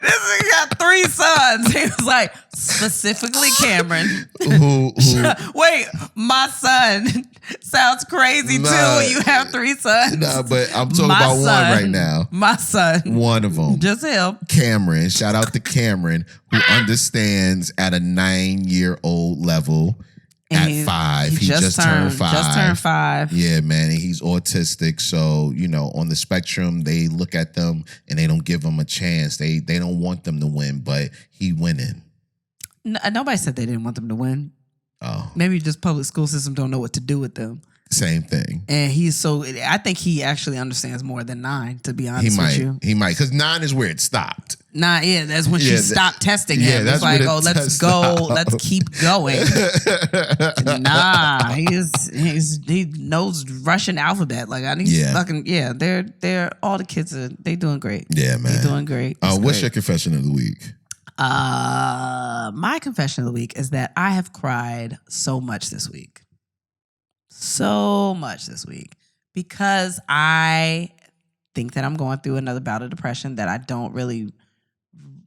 This nigga got 3 sons. He was like, specifically Cameron. who Wait, my son sounds crazy too when you have 3 sons. Nah, but I'm talking about one right now. My son. One of them. Just him. Cameron. Shout out to Cameron, who understands at a 9-year-old level. And at 5. He just turned 5. Just turned 5. Yeah, man. And he's autistic. So, on the spectrum, they look at them and they don't give them a chance. They don't want them to win, but he winning. Nobody said they didn't want them to win. Oh. Maybe just public school system don't know what to do with them. Same thing. And I think he actually understands more than 9, to be honest with you. He might, because 9 is where it stopped. 9, yeah, that's when she stopped testing him. Yeah, it's like, let's go, let's keep going. Nah, he knows Russian alphabet. Like they're all the kids they doing great. Yeah, man. They're doing great. What's your confession of the week? My confession of the week is that I have cried so much this week. So much this week. Because I think that I'm going through another bout of depression that I don't really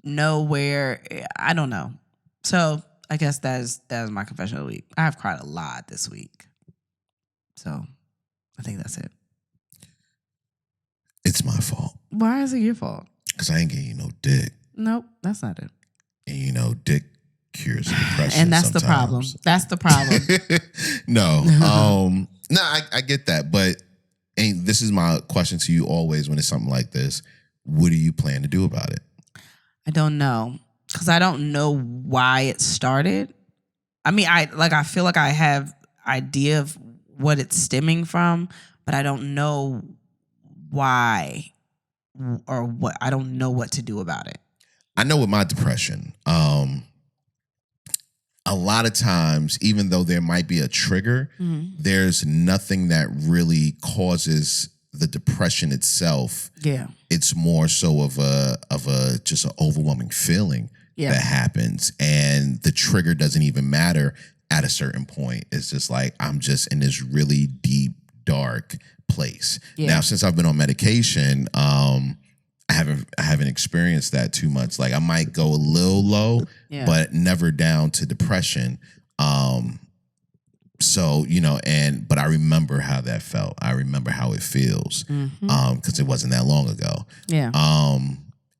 know where. I don't know. So I guess that is my confession of the week. I have cried a lot this week. So I think that's it. It's my fault. Why is it your fault? Because I ain't getting you no dick. Nope, that's not it. And dick cures depression. And that's sometimes. the problem. That's the problem. No. I get that. But this is my question to you always when it's something like this. What do you plan to do about it? I don't know. Because I don't know why it started. I mean, I feel like I have idea of what it's stemming from, but I don't know why or what. I don't know what to do about it. I know with my depression, a lot of times, even though there might be a trigger, there's nothing that really causes the depression itself. Yeah. It's more so of a just an overwhelming feeling that happens. And the trigger doesn't even matter at a certain point. It's just like, I'm just in this really deep, dark place. Yeah. Now, since I've been on medication, I haven't experienced that too much. Like I might go a little low, but never down to depression. So, but I remember how that felt. I remember how it feels. Because it wasn't that long ago. Yeah.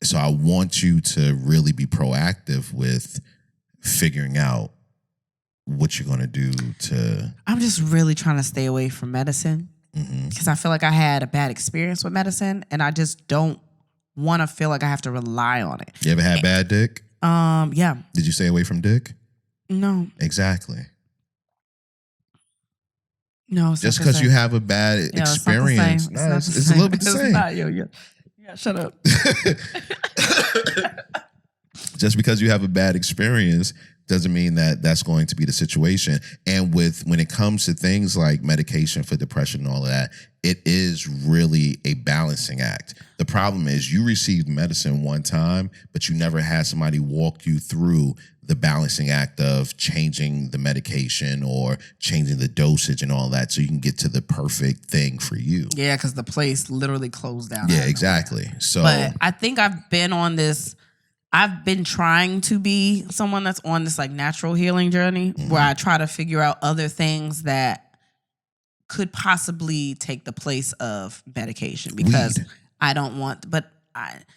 So I want you to really be proactive with figuring out what you're going to do to... I'm just really trying to stay away from medicine because I feel like I had a bad experience with medicine and I just don't want to feel like I have to rely on it. You ever had bad dick? Yeah. Did you stay away from dick? No. Exactly. No, just because you have a bad experience. It's a little bit the same. Not, yeah, shut up. Just because you have a bad experience doesn't mean that that's going to be the situation. And when it comes to things like medication for depression and all of that, it is really a balancing act. The problem is you received medicine one time, but you never had somebody walk you through the balancing act of changing the medication or changing the dosage and all that so you can get to the perfect thing for you. Yeah, because the place literally closed down. Yeah, exactly. So, but I think I've been trying to be someone that's on this like natural healing journey where I try to figure out other things that could possibly take the place of medication because weed. I don't want,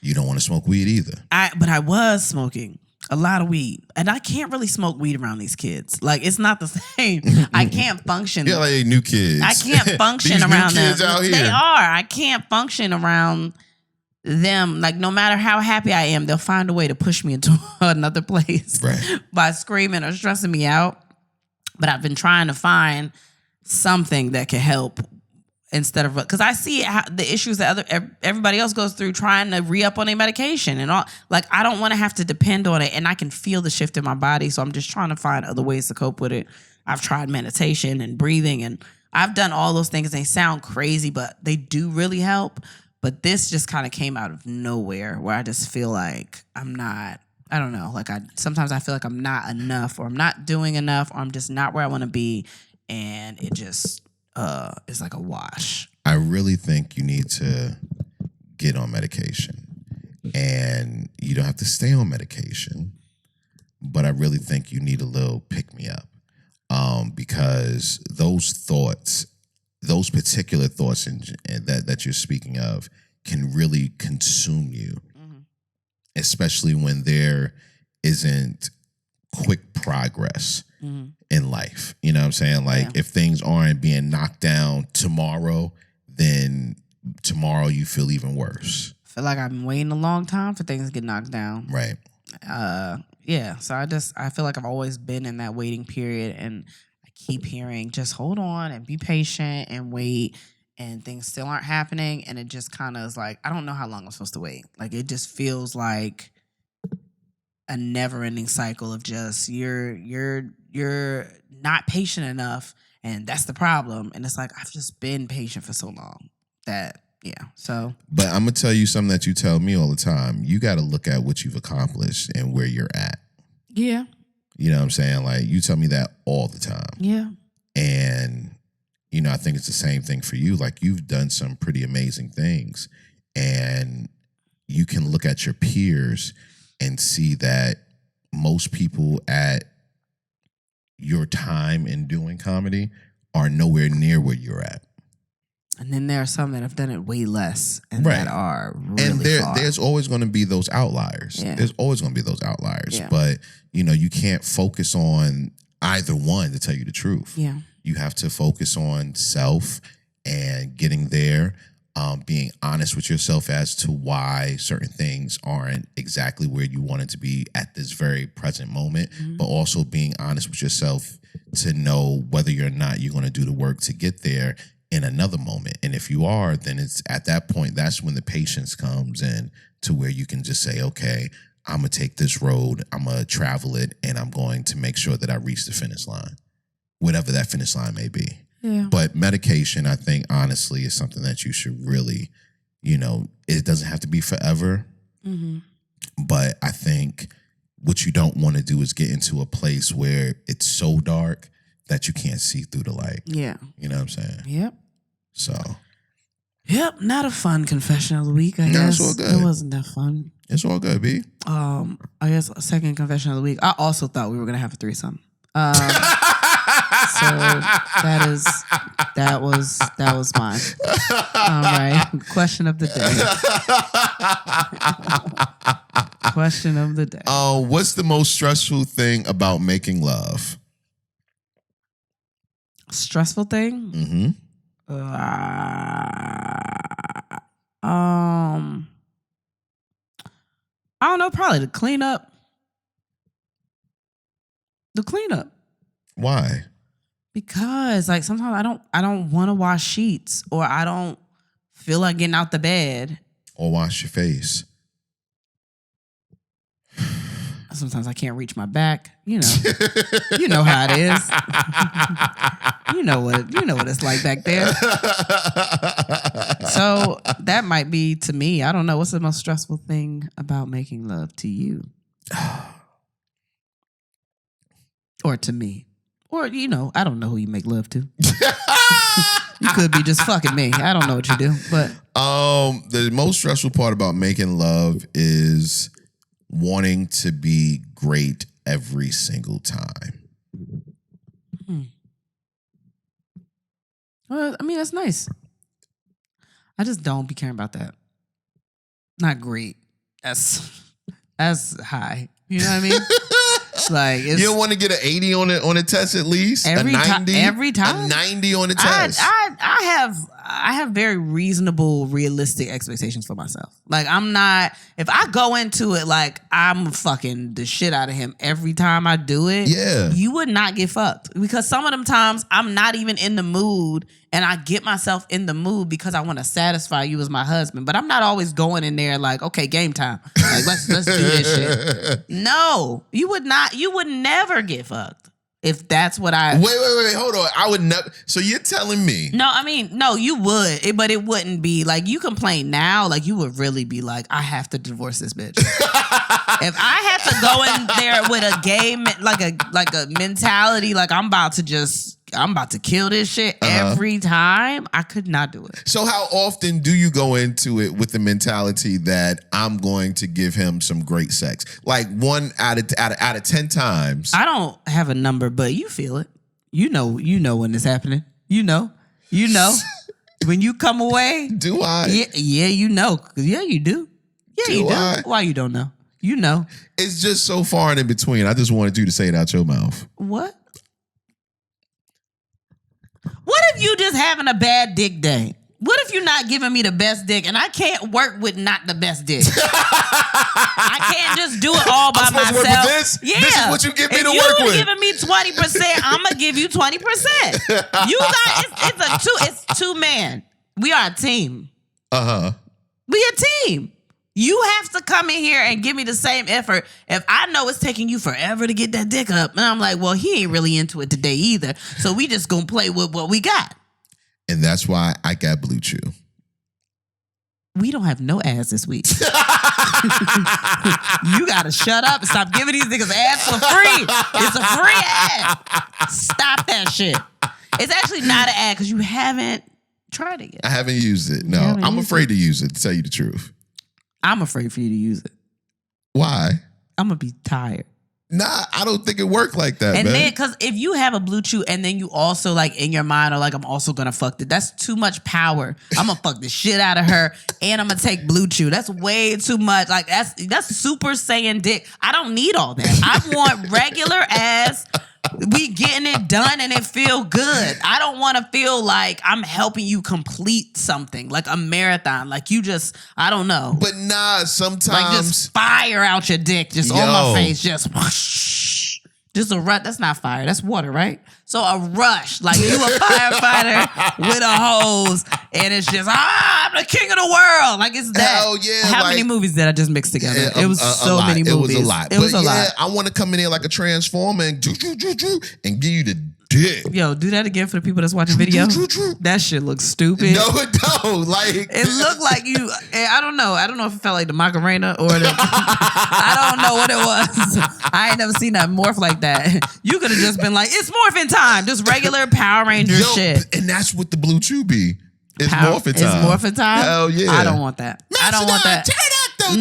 you don't want to smoke weed either. But I was smoking a lot of weed and I can't really smoke weed around these kids. Like it's not the same. I can't function. Yeah, like new kids. I can't function around new kids them. Out here. They are. I can't function around them. Like no matter how happy I am, they'll find a way to push me into another place by screaming or stressing me out. But I've been trying to find something that can help instead of, because I see the issues that everybody else goes through trying to re-up on their medication and all. Like, I don't want to have to depend on it, and I can feel the shift in my body, so I'm just trying to find other ways to cope with it. I've tried meditation and breathing, and I've done all those things. They sound crazy, but they do really help. But this just kind of came out of nowhere, where I just feel like I'm not, I don't know, like sometimes I feel like I'm not enough, or I'm not doing enough, or I'm just not where I want to be, and it just is like a wash. I really think you need to get on medication, and you don't have to stay on medication, but I really think you need a little pick-me-up, because those thoughts, those particular thoughts that you're speaking of can really consume you, especially when there isn't quick progress in life. You know what I'm saying? Like, if things aren't being knocked down tomorrow, then tomorrow you feel even worse. I feel like I've been waiting a long time for things to get knocked down. Right. Yeah. So I feel like I've always been in that waiting period, and I keep hearing, just hold on and be patient and wait, and things still aren't happening. And it just kind of is like, I don't know how long I'm supposed to wait. Like, it just feels like a never-ending cycle of just you're not patient enough, and that's the problem. And it's like, I've just been patient for so long that, so. But I'm gonna tell you something that you tell me all the time. You got to look at what you've accomplished and where you're at. Yeah. You know what I'm saying? Like, you tell me that all the time. Yeah. And I think it's the same thing for you. Like, you've done some pretty amazing things, and you can look at your peers and see that most people at your time in doing comedy are nowhere near where you're at. And then there are some that have done it way less, and that are really and far. There's always going to be those outliers. Yeah. There's always going to be those outliers. Yeah. But, you can't focus on either one, to tell you the truth. Yeah. You have to focus on self and getting there, being honest with yourself as to why certain things aren't exactly where you want it to be at this very present moment, but also being honest with yourself to know whether or not you're going to do the work to get there in another moment. And if you are, then it's at that point, that's when the patience comes in, to where you can just say, okay, I'm going to take this road, I'm going to travel it, and I'm going to make sure that I reach the finish line, whatever that finish line may be. Yeah. But medication, I think, honestly, is something that you should really, it doesn't have to be forever. But I think what you don't want to do is get into a place where it's so dark that you can't see through the light. Yeah. You know what I'm saying? Yep. So. Yep. Not a fun confession of the week, I guess. It's all good. It wasn't that fun. It's all good, B. I guess a second confession of the week. I also thought we were going to have a threesome. So that was mine. All right. Question of the day. Question of the day. What's the most stressful thing about making love? Stressful thing? Mm-hmm. I don't know, probably the cleanup. Why? Because like sometimes I don't want to wash sheets, or I don't feel like getting out the bed. Or wash your face. Sometimes I can't reach my back. You know how it is. you know what it's like back there. So that might be, to me, I don't know, what's the most stressful thing about making love to you? Or to me. Or, I don't know who you make love to. You could be just fucking me. I don't know what you do. But the most stressful part about making love is wanting to be great every single time. Well, I mean, that's nice. I just don't be caring about that. Not great. That's high. You know what I mean? Like, you don't want to get an 80 on a test at least? Every a 90? every time? A 90 on the test. I have very reasonable, realistic expectations for myself. Like I'm not, if I go into it like I'm fucking the shit out of him every time I do it, you would not get fucked. Because some of them times I'm not even in the mood and I get myself in the mood because I want to satisfy you as my husband. But I'm not always going in there like, okay, game time. Like let's do this shit. No, you would never get fucked. If that's what I... Wait, hold on. I would never... So you're telling me... No, I mean, no, you would. But it wouldn't be... Like, you complain now, like, you would really be like, I have to divorce this bitch. If I had to go in there with a game, like a mentality, like, I'm about to kill this shit every time, I could not do it. So how often do you go into it with the mentality that I'm going to give him some great sex? Like 1 out of 10 times. I don't have a number, but you feel it. You know when it's happening. You know. When you come away. Do I? Yeah, you know. Yeah, you do. Yeah, you do. Why you don't know? You know. It's just so far and in between. I just wanted you to say it out your mouth. What? What if you just having a bad dick day? What if you're not giving me the best dick and I can't work with not the best dick? I can't just do it all by myself. Work with this? Yeah. This is what you give me to work with. If you're giving me 20%, I'm going to give you 20%. You got it's two man. We are a team. Uh-huh. We a team. You have to come in here and give me the same effort. If I know it's taking you forever to get that dick up, and I'm like, well, he ain't really into it today either. So we just gonna play with what we got. And that's why I got Blue Chew. We don't have no ads this week. You gotta shut up and stop giving these niggas ads for free. It's a free ad. Stop that shit. It's actually not an ad because you haven't tried it yet. I haven't used it. No, I'm afraid to use it, to tell you the truth. I'm afraid for you to use it. Why? I'm going to be tired. Nah, I don't think it worked like that, and man. then, because if you have a Blue Chew and then you also, like, in your mind are like, I'm also going to fuck it. That's too much power. I'm going to fuck the shit out of her and I'm going to take Blue Chew. That's way too much. Like, that's Super Saiyan dick. I don't need all that. I want regular ass. We getting it done and it feel good. I don't want to feel like I'm helping you complete something, like a marathon. Like you just, I don't know. But nah, sometimes. Like just fire out your dick, just on my face, just whoosh. Just a rush. That's not fire. That's water, right? So a rush. Like you a firefighter with a hose and it's just, I'm the king of the world. Like it's that. Hell yeah. How many movies did I just mix together? It was so many movies. It was a lot. It was a lot. I want to come in here like a transformer and give you the dick. Yo, do that again for the people that's watching video. That shit looks stupid. No, it don't. Like it looked like you. I don't know. I don't know if it felt like the Macarena or the. I don't know what it was. I ain't never seen that morph like that. You could have just been like, it's morphin' time. Just regular Power Ranger shit. And that's what the Blue Chew be. It's morphin' time. It's morphin' time? Hell yeah. I don't want that. I don't want that.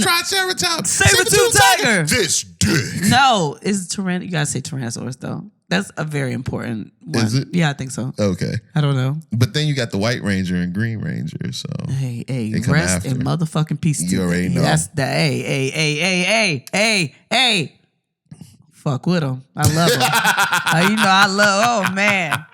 Triceratops. Saber-tooth tiger. This dick. No, it's You gotta say Tyrannosaurus though. That's a very important one. Is it? Yeah, I think so. Okay. I don't know. But then you got the White Ranger and Green Ranger, so. Hey, rest in motherfucking peace. You already know. That's the hey. Fuck with him. I love him. You know, oh man.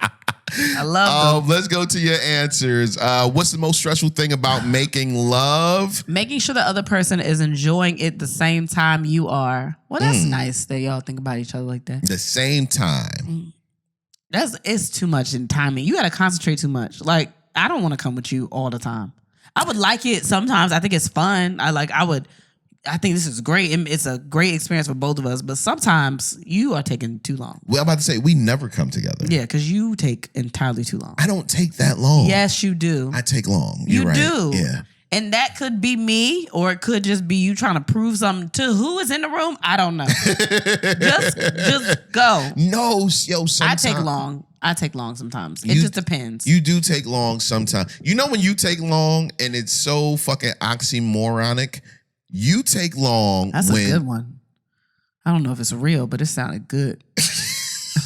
I love them. Let's go to your answers. What's the most stressful thing about making love? Making sure the other person is enjoying it the same time you are. Well, that's nice that y'all think about each other like that. The same time. It's too much in timing. You got to concentrate too much. Like, I don't want to come with you all the time. I would like it sometimes. I think it's fun. I think this is great. It's a great experience for both of us. But sometimes you are taking too long. Well, I'm about to say, we never come together. Yeah, because you take entirely too long. I don't take that long. Yes, you do. I take long. You You're right. do. Yeah. And that could be me, or it could just be you trying to prove something to who is in the room. I don't know. just go. No, yo, sometimes. I take long sometimes. It just depends. You do take long sometimes. You know when you take long and it's so fucking oxymoronic? You take long. That's a good one. I don't know if it's real, but it sounded good. I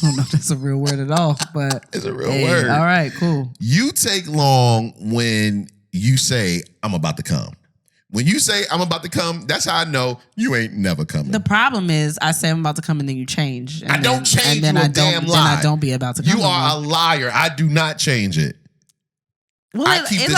don't know if that's a real word at all, but it's a real word. All right, cool. You take long when you say, I'm about to come. When you say, I'm about to come, that's how I know you ain't never coming. The problem is, I say I'm about to come and then you change. I don't change you a damn lie. Then I don't be about to come. You are a liar. I do not change it. Well, I keep the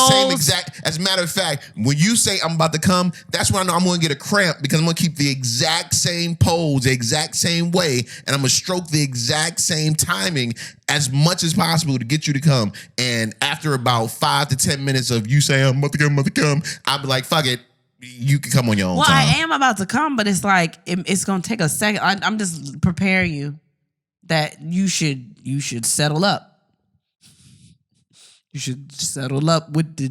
same exact. As a matter of fact, when you say I'm about to come, that's when I know I'm going to get a cramp because I'm going to keep the exact same pose, the exact same way, and I'm going to stroke the exact same timing as much as possible to get you to come. And after about 5 to 10 minutes of you saying I'm about to come, I'll be like, fuck it. You can come on your own time. Well, I am about to come, but it's like it's going to take a second. I'm just preparing you that you should settle up. You should settle up with the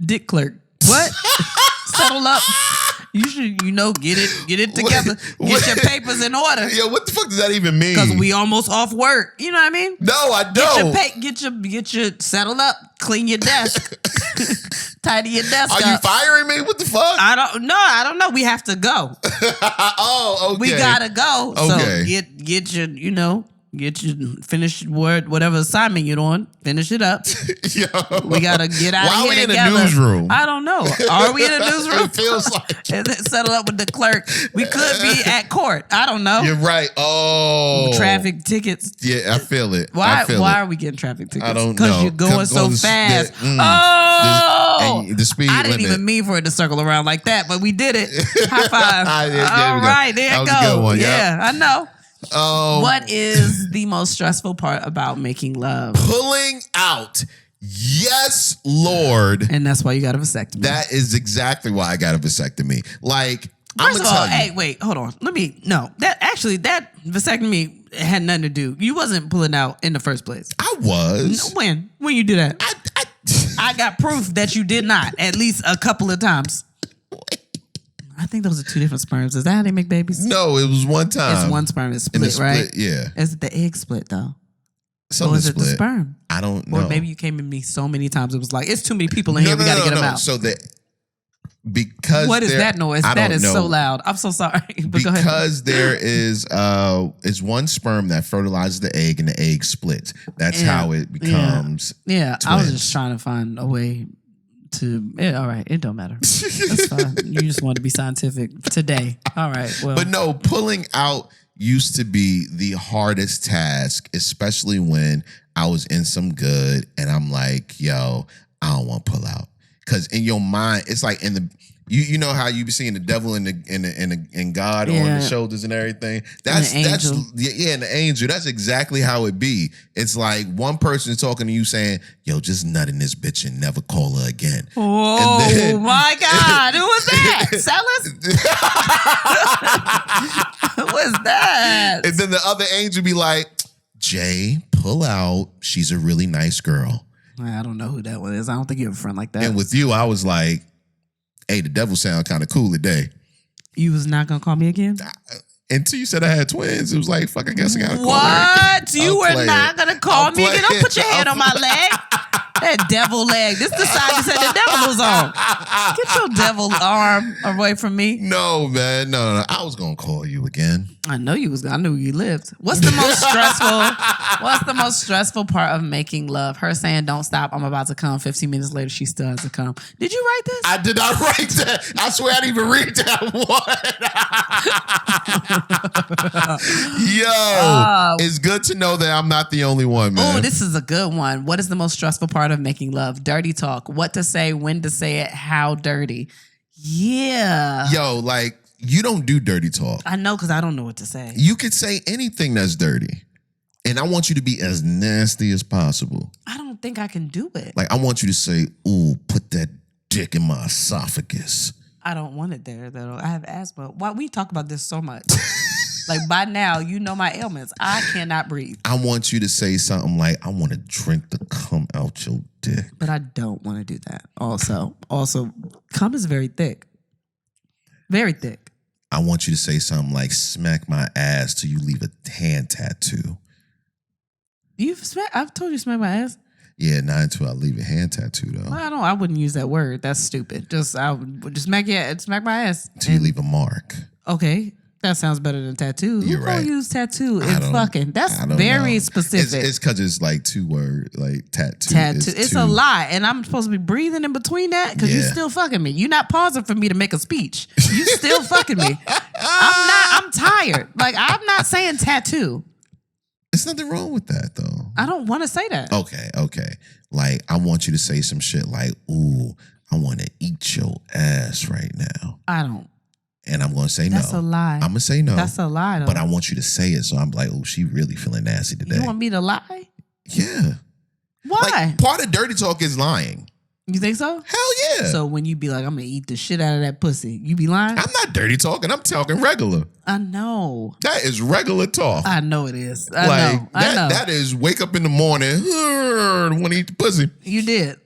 dick clerk. What? Settle up. You should, get it together. Get your papers in order. Yo, what the fuck does that even mean? Because we almost off work. You know what I mean? No, I don't. Get your settle up. Clean your desk. Tidy your desk up. Are you firing me? What the fuck? I don't know. We have to go. Oh, okay. We gotta go. Okay. So get your finish whatever assignment you're on. Finish it up. Yo. We gotta get out of here together. Why are we in a newsroom? I don't know. Are we in a newsroom? It feels like settle up with the clerk. We could be at court. I don't know. You're right. Oh, traffic tickets. Yeah, I feel it. Why are we getting traffic tickets? I don't know. Because you're going so fast. The speed I didn't limit. even mean for it to circle around like that, but we did it. High five. All right, there you go. That was a good one. Yeah, I know. Oh, what is the most stressful part about making love? Pulling out. Yes, Lord. And that's why you got a vasectomy. That is exactly why I got a vasectomy. Like, first of all, hey, wait, hold on. That vasectomy had nothing to do. You wasn't pulling out in the first place. I was. When you did that? I got proof that you did not, at least a couple of times. I think those are two different sperms. Is that how they make babies? No, it was one time. It's one sperm. It's split, right? Yeah. Is it the egg split, though? Something or is split. It the sperm? I don't know. Or maybe you came in me so many times, it was like, it's too many people in here. We got to get them out. So because what is that noise? That is so loud. I'm so sorry. But go ahead. Because there is one sperm that fertilizes the egg and the egg splits. That's how it becomes. Yeah. Twins. I was just trying to find a way to. All right, it don't matter. That's fine. You just want to be scientific today. All right. Well, but no, pulling out used to be the hardest task, especially when I was in some good and I'm like, yo, I don't want to pull out. Because in your mind, it's like in the you know how you be seeing the devil in God on the shoulders and everything. That's and the angel. That's exactly how it be. It's like one person talking to you saying, "Yo, just nut in this bitch and never call her again." Oh my God, who was that? Sellers? Who was that? And then the other angel be like, "Jay, pull out. She's a really nice girl." I don't know who that one is. I don't think you have a friend like that. And with you, I was like, hey, the devil sound kind of cool today. You was not going to call me again? Until you said I had twins, it was like, fuck, I guess I got to call What? You were not going to call me again? Don't put your head on my leg. That devil leg. This is the side you said the devil was on. Get your devil arm away from me. No, man. No. I was going to call you again. I know you was. I knew you lived. What's the most stressful part of making love? Her saying, "Don't stop. I'm about to come." 15 minutes later, she still hasn't come. Did you write this? I did not write that. I swear I didn't even read that one. Yo, it's good to know that I'm not the only one, man. Oh, this is a good one. What is the most stressful part of making love? Dirty talk. What to say, when to say it, how dirty. Yeah. Yo, like, you don't do dirty talk. I know, because I don't know what to say. You could say anything that's dirty. And I want you to be as nasty as possible. I don't think I can do it. Like, I want you to say, ooh, put that dick in my esophagus. I don't want it there, though. I have asthma. Why we talk about this so much? Like, by now, you know my ailments. I cannot breathe. I want you to say something like, I want to drink the cum out your dick. But I don't want to do that. Also, cum is very thick. Very thick. I want you to say something like, smack my ass till you leave a hand tattoo. I've told you smack my ass. Yeah, not until I leave a hand tattoo though. Well, I wouldn't use that word. That's stupid. I would smack my ass till you leave a mark. Okay, that sounds better than tattoo. You're Who right. Gonna use tattoo in fucking? That's very specific. It's because it's like 2 words, like tattoo. It's a lot, and I'm supposed to be breathing in between that because you're still fucking me. You're not pausing for me to make a speech. You still fucking me. I'm tired. Like, I'm not saying tattoo. There's nothing wrong with that, though. I don't want to say that. Okay. like, I want you to say some shit like, ooh, I want to eat your ass right now. I don't. And I'm going to say no. That's a lie. I'm going to say no. That's a lie, though. But I want you to say it. So I'm like, oh, she really feeling nasty today. You want me to lie? Yeah. Why? Like, part of dirty talk is lying. You think so? Hell yeah. So when you be like, I'm going to eat the shit out of that pussy, you be lying? I'm not dirty talking. I'm talking regular. I know. That is regular talk. I know it is. I know. That is wake up in the morning, want to eat the pussy. You did.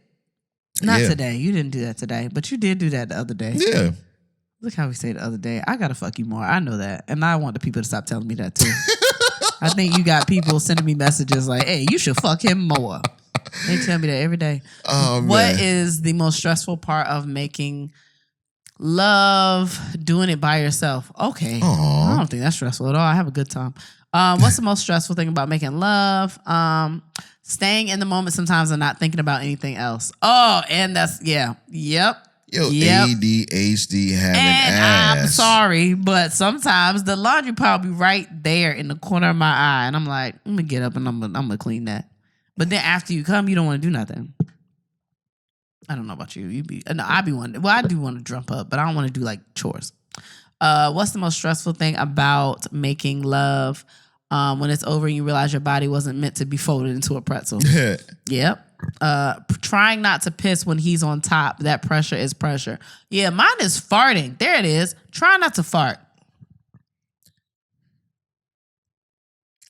Not today. You didn't do that today, but you did do that the other day. Yeah. Look how we say the other day. I gotta fuck you more. I know that. And I want the people to stop telling me that too. I think you got people sending me messages like, hey, you should fuck him more. They tell me that every day. Oh, what is the most stressful part of making love, doing it by yourself? Okay. Aww. I don't think that's stressful at all. I have a good time. What's the most stressful thing about making love? Staying in the moment sometimes and not thinking about anything else. Oh, and that's, yep. ADHD having and ass. I'm sorry, but sometimes the laundry pile be right there in the corner of my eye, and I'm like, I'm gonna get up and I'm gonna clean that. But then after you come, you don't want to do nothing. I don't know about you. I be one. Well, I do want to jump up, but I don't want to do like chores. What's the most stressful thing about making love? When it's over and you realize your body wasn't meant to be folded into a pretzel. Yep. Trying not to piss when he's on top. That pressure is pressure. Yeah, mine is farting. There it is. Try not to fart.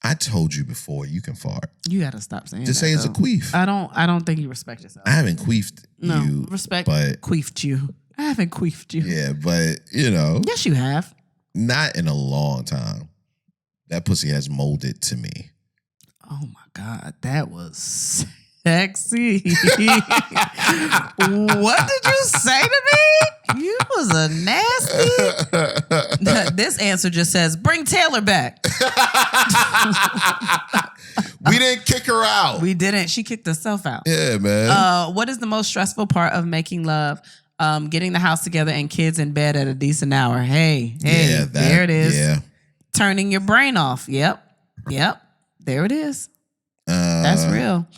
I told you before, you can fart. You gotta stop saying Just that. say it's though. a queef. I don't think you respect yourself. I haven't queefed you. Respect but queefed you. I haven't queefed you. Yeah, but you know. Yes, you have. Not in a long time. That pussy has molded to me. Oh my God, that was sexy. What did you say to me? You was a nasty. This answer just says, bring Taylor back. We didn't kick her out. We didn't. She kicked herself out. Yeah, man. What is the most stressful part of making love? Getting the house together and kids in bed at a decent hour. Hey, there it is. Yeah. Turning your brain off. Yep. There it is. That's real.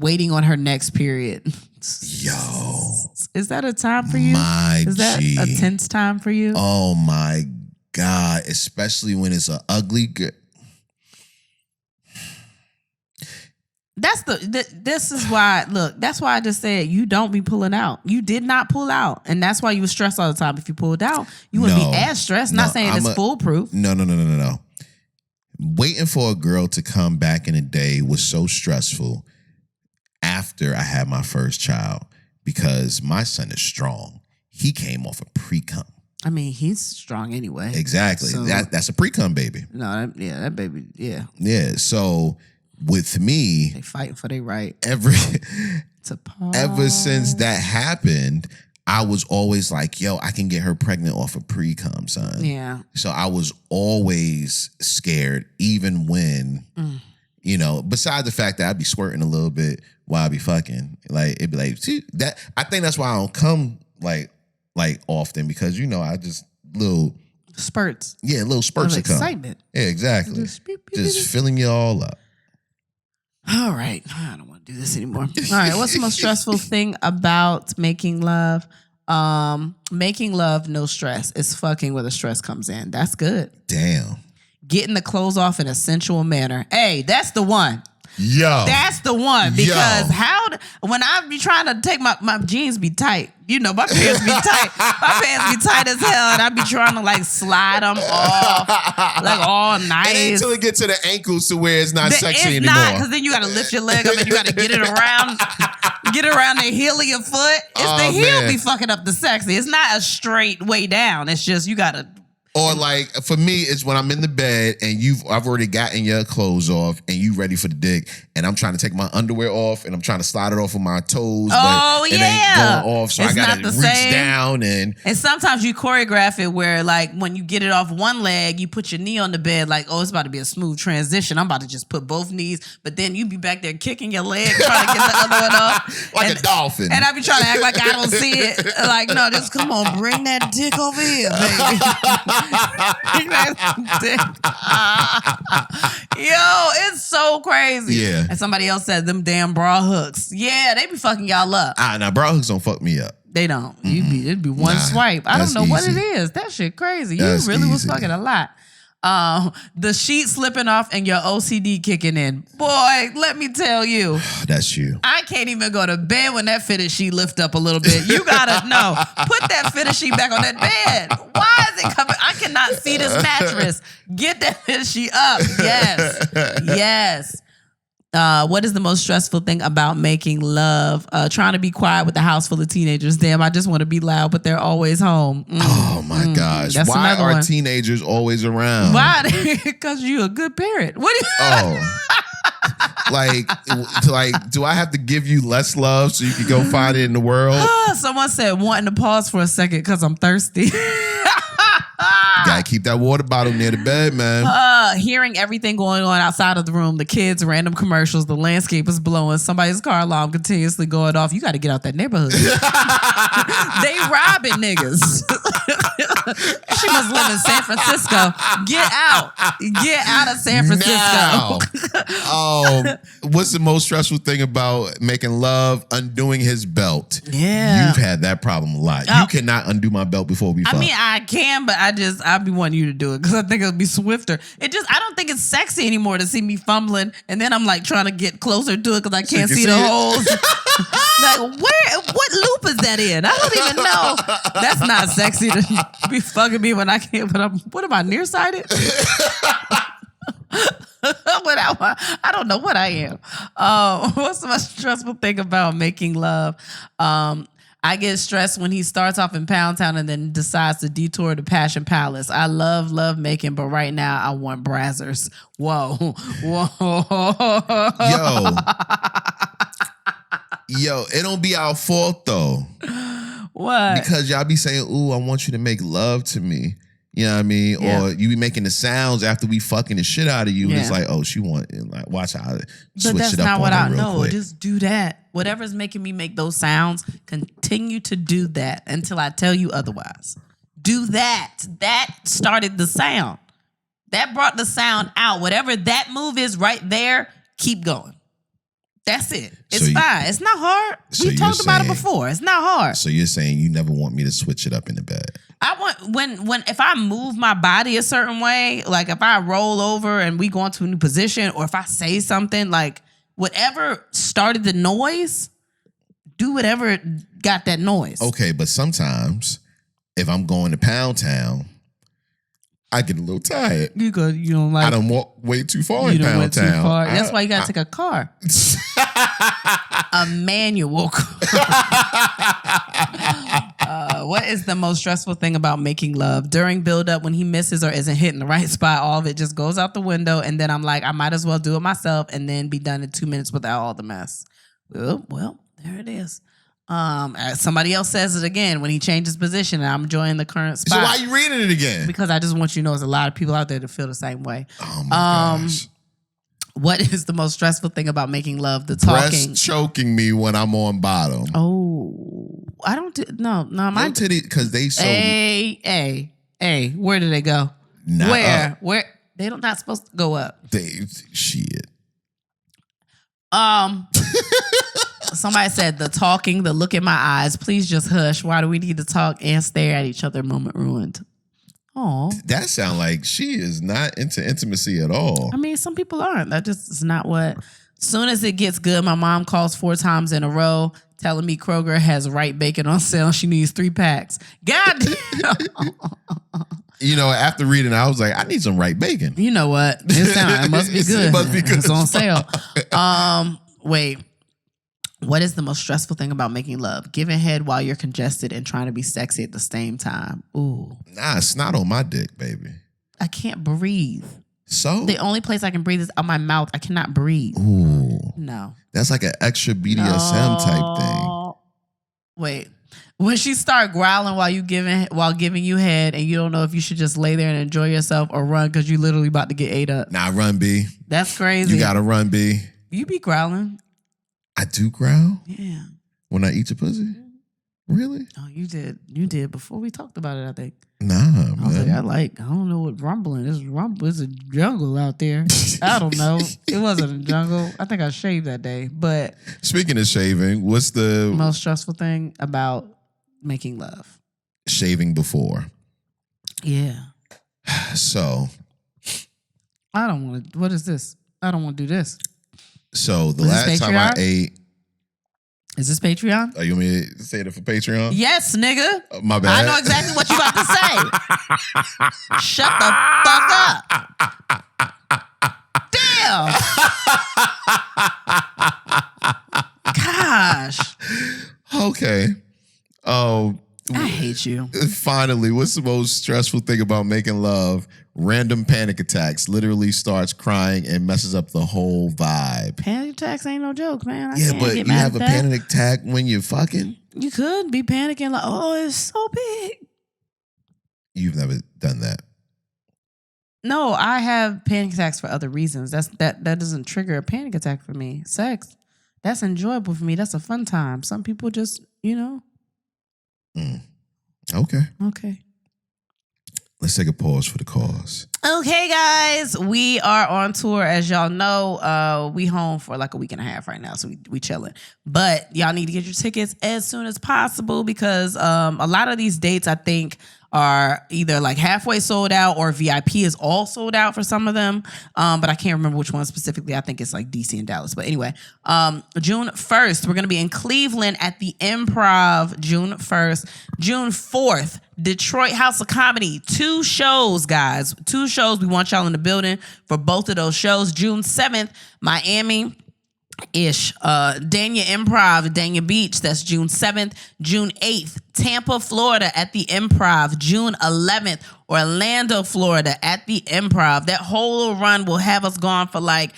Waiting on her next period. Yo. Is that a time for you? Is that a tense time for you? Oh my God. Especially when it's an ugly girl. This is why, look, that's why I just said you don't be pulling out. You did not pull out. And that's why you were stressed all the time. If you pulled out, you wouldn't be as stressed. Not saying it's foolproof. No. Waiting for a girl to come back in the day was so stressful after I had my first child because my son is strong. He came off a pre-cum. I mean, he's strong anyway. Exactly. So, that's a pre-cum baby. No, that baby, yeah. Yeah, so with me, they fighting for their right. Ever since that happened, I was always like, yo, I can get her pregnant off a pre-cum, son. Yeah. So I was always scared, even when, you know, besides the fact that I'd be squirting a little bit while I'd be fucking. Like, it'd be like, see, that, I think that's why I don't come like often because, you know, I just little spurts. Yeah, little spurts of excitement. Yeah, exactly. Just filling you all up. All right. I don't want to do this anymore. All right. What's the most stressful thing about making love? Making love, no stress. It's fucking where the stress comes in. That's good. Damn. Getting the clothes off in a sensual manner. Hey, that's the one. Yo. That's the one. Because when I be trying to take my jeans be tight. You know, my pants be tight. My pants be tight as hell. And I be trying to like slide them off. Like all nice. It ain't until it gets to the ankles to where it's not sexy anymore. It's not, because then you got to lift your leg up and you got to get it around the heel of your foot. It's the heel be fucking up the sexy. It's not a straight way down. It's just you got to. Or like for me, it's when I'm in the bed and I've already gotten your clothes off and you ready for the dick, and I'm trying to take my underwear off and I'm trying to slide it off with my toes, but it ain't going off, so I gotta reach down and sometimes you choreograph it where like when you get it off one leg, you put your knee on the bed like, oh, it's about to be a smooth transition. I'm about to just put both knees, but then you be back there kicking your leg trying to get the other one off, like a dolphin. And I be trying to act like I don't see it. Like, no, just come on, bring that dick over here, baby. Yo, it's so crazy. Yeah. And somebody else said them damn bra hooks. Yeah, they be fucking y'all up. Nah, bra hooks don't fuck me up. They don't. It'd be one swipe. I don't know what it is. That shit crazy. You really was fucking a lot. The sheet slipping off and your OCD kicking in. Boy, let me tell you. That's you. I can't even go to bed when that fitted sheet lift up a little bit. You gotta know. Put that fitted sheet back on that bed. Why is it coming? I cannot see this mattress. Get that fitted sheet up. Yes. Yes. What is the most stressful thing about making love? Trying to be quiet with a house full of teenagers. Damn, I just want to be loud, but they're always home. Oh my gosh. That's Why are one. teenagers always around? Why? Because you a good parent. What do you like, do I have to give you less love so you can go find it in the world? Someone said wanting to pause for a second because I'm thirsty. Gotta keep that water bottle near the bed, man. Hearing everything going on outside of the room, the kids, random commercials, the landscape is blowing, somebody's car alarm continuously going off. You got to get out that neighborhood. They robbing niggas. She must live in San Francisco. Get out. Get out of San Francisco. What's the most stressful thing about making love? Undoing his belt. Yeah. You've had that problem a lot. You cannot undo my belt before we fuck. I mean, I can, but I'd be wanting you to do it because I think it'll be swifter. I don't think it's sexy anymore to see me fumbling and then I'm like trying to get closer to it because I can't see the holes. Like, what loop is that in? I don't even know. That's not sexy to be fucking me when I can't, but what am I, nearsighted? I don't know what I am. What's the most stressful thing about making love? I get stressed when he starts off in Pound Town and then decides to detour to Passion Palace. I love making, but right now I want brazzers. Whoa. Yo, it don't be our fault though. What? Because y'all be saying, ooh, I want you to make love to me. You know what I mean? Yeah. Or you be making the sounds after we fucking the shit out of you. And it's like, oh, she want, like, watch how to switch it up. But that's not what I know. Quick. Just do that. Whatever's making me make those sounds, continue to do that until I tell you otherwise. Do that. That started the sound. That brought the sound out. Whatever that move is right there, keep going. That's it. It's fine. It's not hard. We talked about it before. It's not hard. So you're saying you never want me to switch it up in the bed? I want if I move my body a certain way, like if I roll over and we go into a new position, or if I say something, like whatever started the noise, do whatever got that noise. Okay, but sometimes if I'm going to Pound Town, I get a little tired. You don't like. I don't walk way too far in Pound Town. Too far. That's why you gotta take a car. A manual car. What is the most stressful thing about making love? During build-up, when he misses or isn't hitting the right spot, all of it just goes out the window, and then I'm like, I might as well do it myself and then be done in 2 minutes without all the mess. Well, there it is. Somebody else says it again when he changes position and I'm enjoying the current spot. So why are you reading it again? Because I just want you to know there's a lot of people out there that feel the same way. Oh my gosh. What is the most stressful thing about making love? The talking. Breast choking me when I'm on bottom. Oh, I don't. My titty, because they so. Hey, where do they go? Where? Where? They don't not supposed to go up. Shit. Somebody said the talking, the look in my eyes. Please just hush. Why do we need to talk and stare at each other? Moment ruined. Oh, that sounds like she is not into intimacy at all. I mean, some people aren't. That just is not what. Soon as it gets good, my mom calls 4 times in a row, telling me Kroger has Right Bacon on sale. She needs 3 packs. God damn. You know, after reading, I was like, I need some Right Bacon. You know what? It must be good. It must be good. It's on sale. Wait. What is the most stressful thing about making love? Giving head while you're congested and trying to be sexy at the same time. Ooh. Nah, it's not on my dick, baby. I can't breathe. So? The only place I can breathe is on my mouth. I cannot breathe. Ooh. No. That's like an extra BDSM type thing. Wait. When she start growling while giving you head and you don't know if you should just lay there and enjoy yourself or run because you literally about to get ate up. Nah, run, B. That's crazy. You gotta run, B. You be growling. I do growl? Yeah. When I eat your pussy? Really? Oh, you did. You did before we talked about it, I think. Nah, I was man. like, I don't know what rumbling is. It's a jungle out there. I don't know. It wasn't a jungle. I think I shaved that day. But Speaking of shaving, what's the most stressful thing about making love? shaving before? Yeah. So I don't want to. What is this? I don't want to do this. So the Was last this time I Patreon? ate, Is this Patreon? you want me to say it for Patreon? Yes, nigga. My bad. I know exactly what you about to say. Shut the fuck up. Damn. Gosh. Okay. I hate you. Finally, what's the most stressful thing about making love? Random panic attacks. Literally starts crying and messes up the whole vibe. Panic attacks ain't no joke, man. I Yeah, can't but get you mad have at a that. panic attack when you're fucking? You could be panicking like, oh, it's so big. You've never done that. No, I have panic attacks for other reasons. That doesn't trigger a panic attack for me. Sex, that's enjoyable for me. That's a fun time. Some people just, Okay. Okay. Let's take a pause for the cause. Okay, guys, we are on tour. As y'all know, we home for like a week and a half right now, so we chilling. But y'all need to get your tickets as soon as possible because a lot of these dates, I think, are either like halfway sold out or VIP is all sold out for some of them. But I can't remember which one specifically. I think it's like DC and Dallas. But anyway, June 1st, we're going to be in Cleveland at the Improv. June 1st. June 4th, Detroit House of Comedy. 2 shows, guys. 2 shows. We want y'all in the building for both of those shows. June 7th, Miami. Dania Improv, Dania Beach. That's June 7th. June 8th, Tampa, Florida at the Improv. June 11th, Orlando, Florida at the Improv. That whole little run will have us gone for like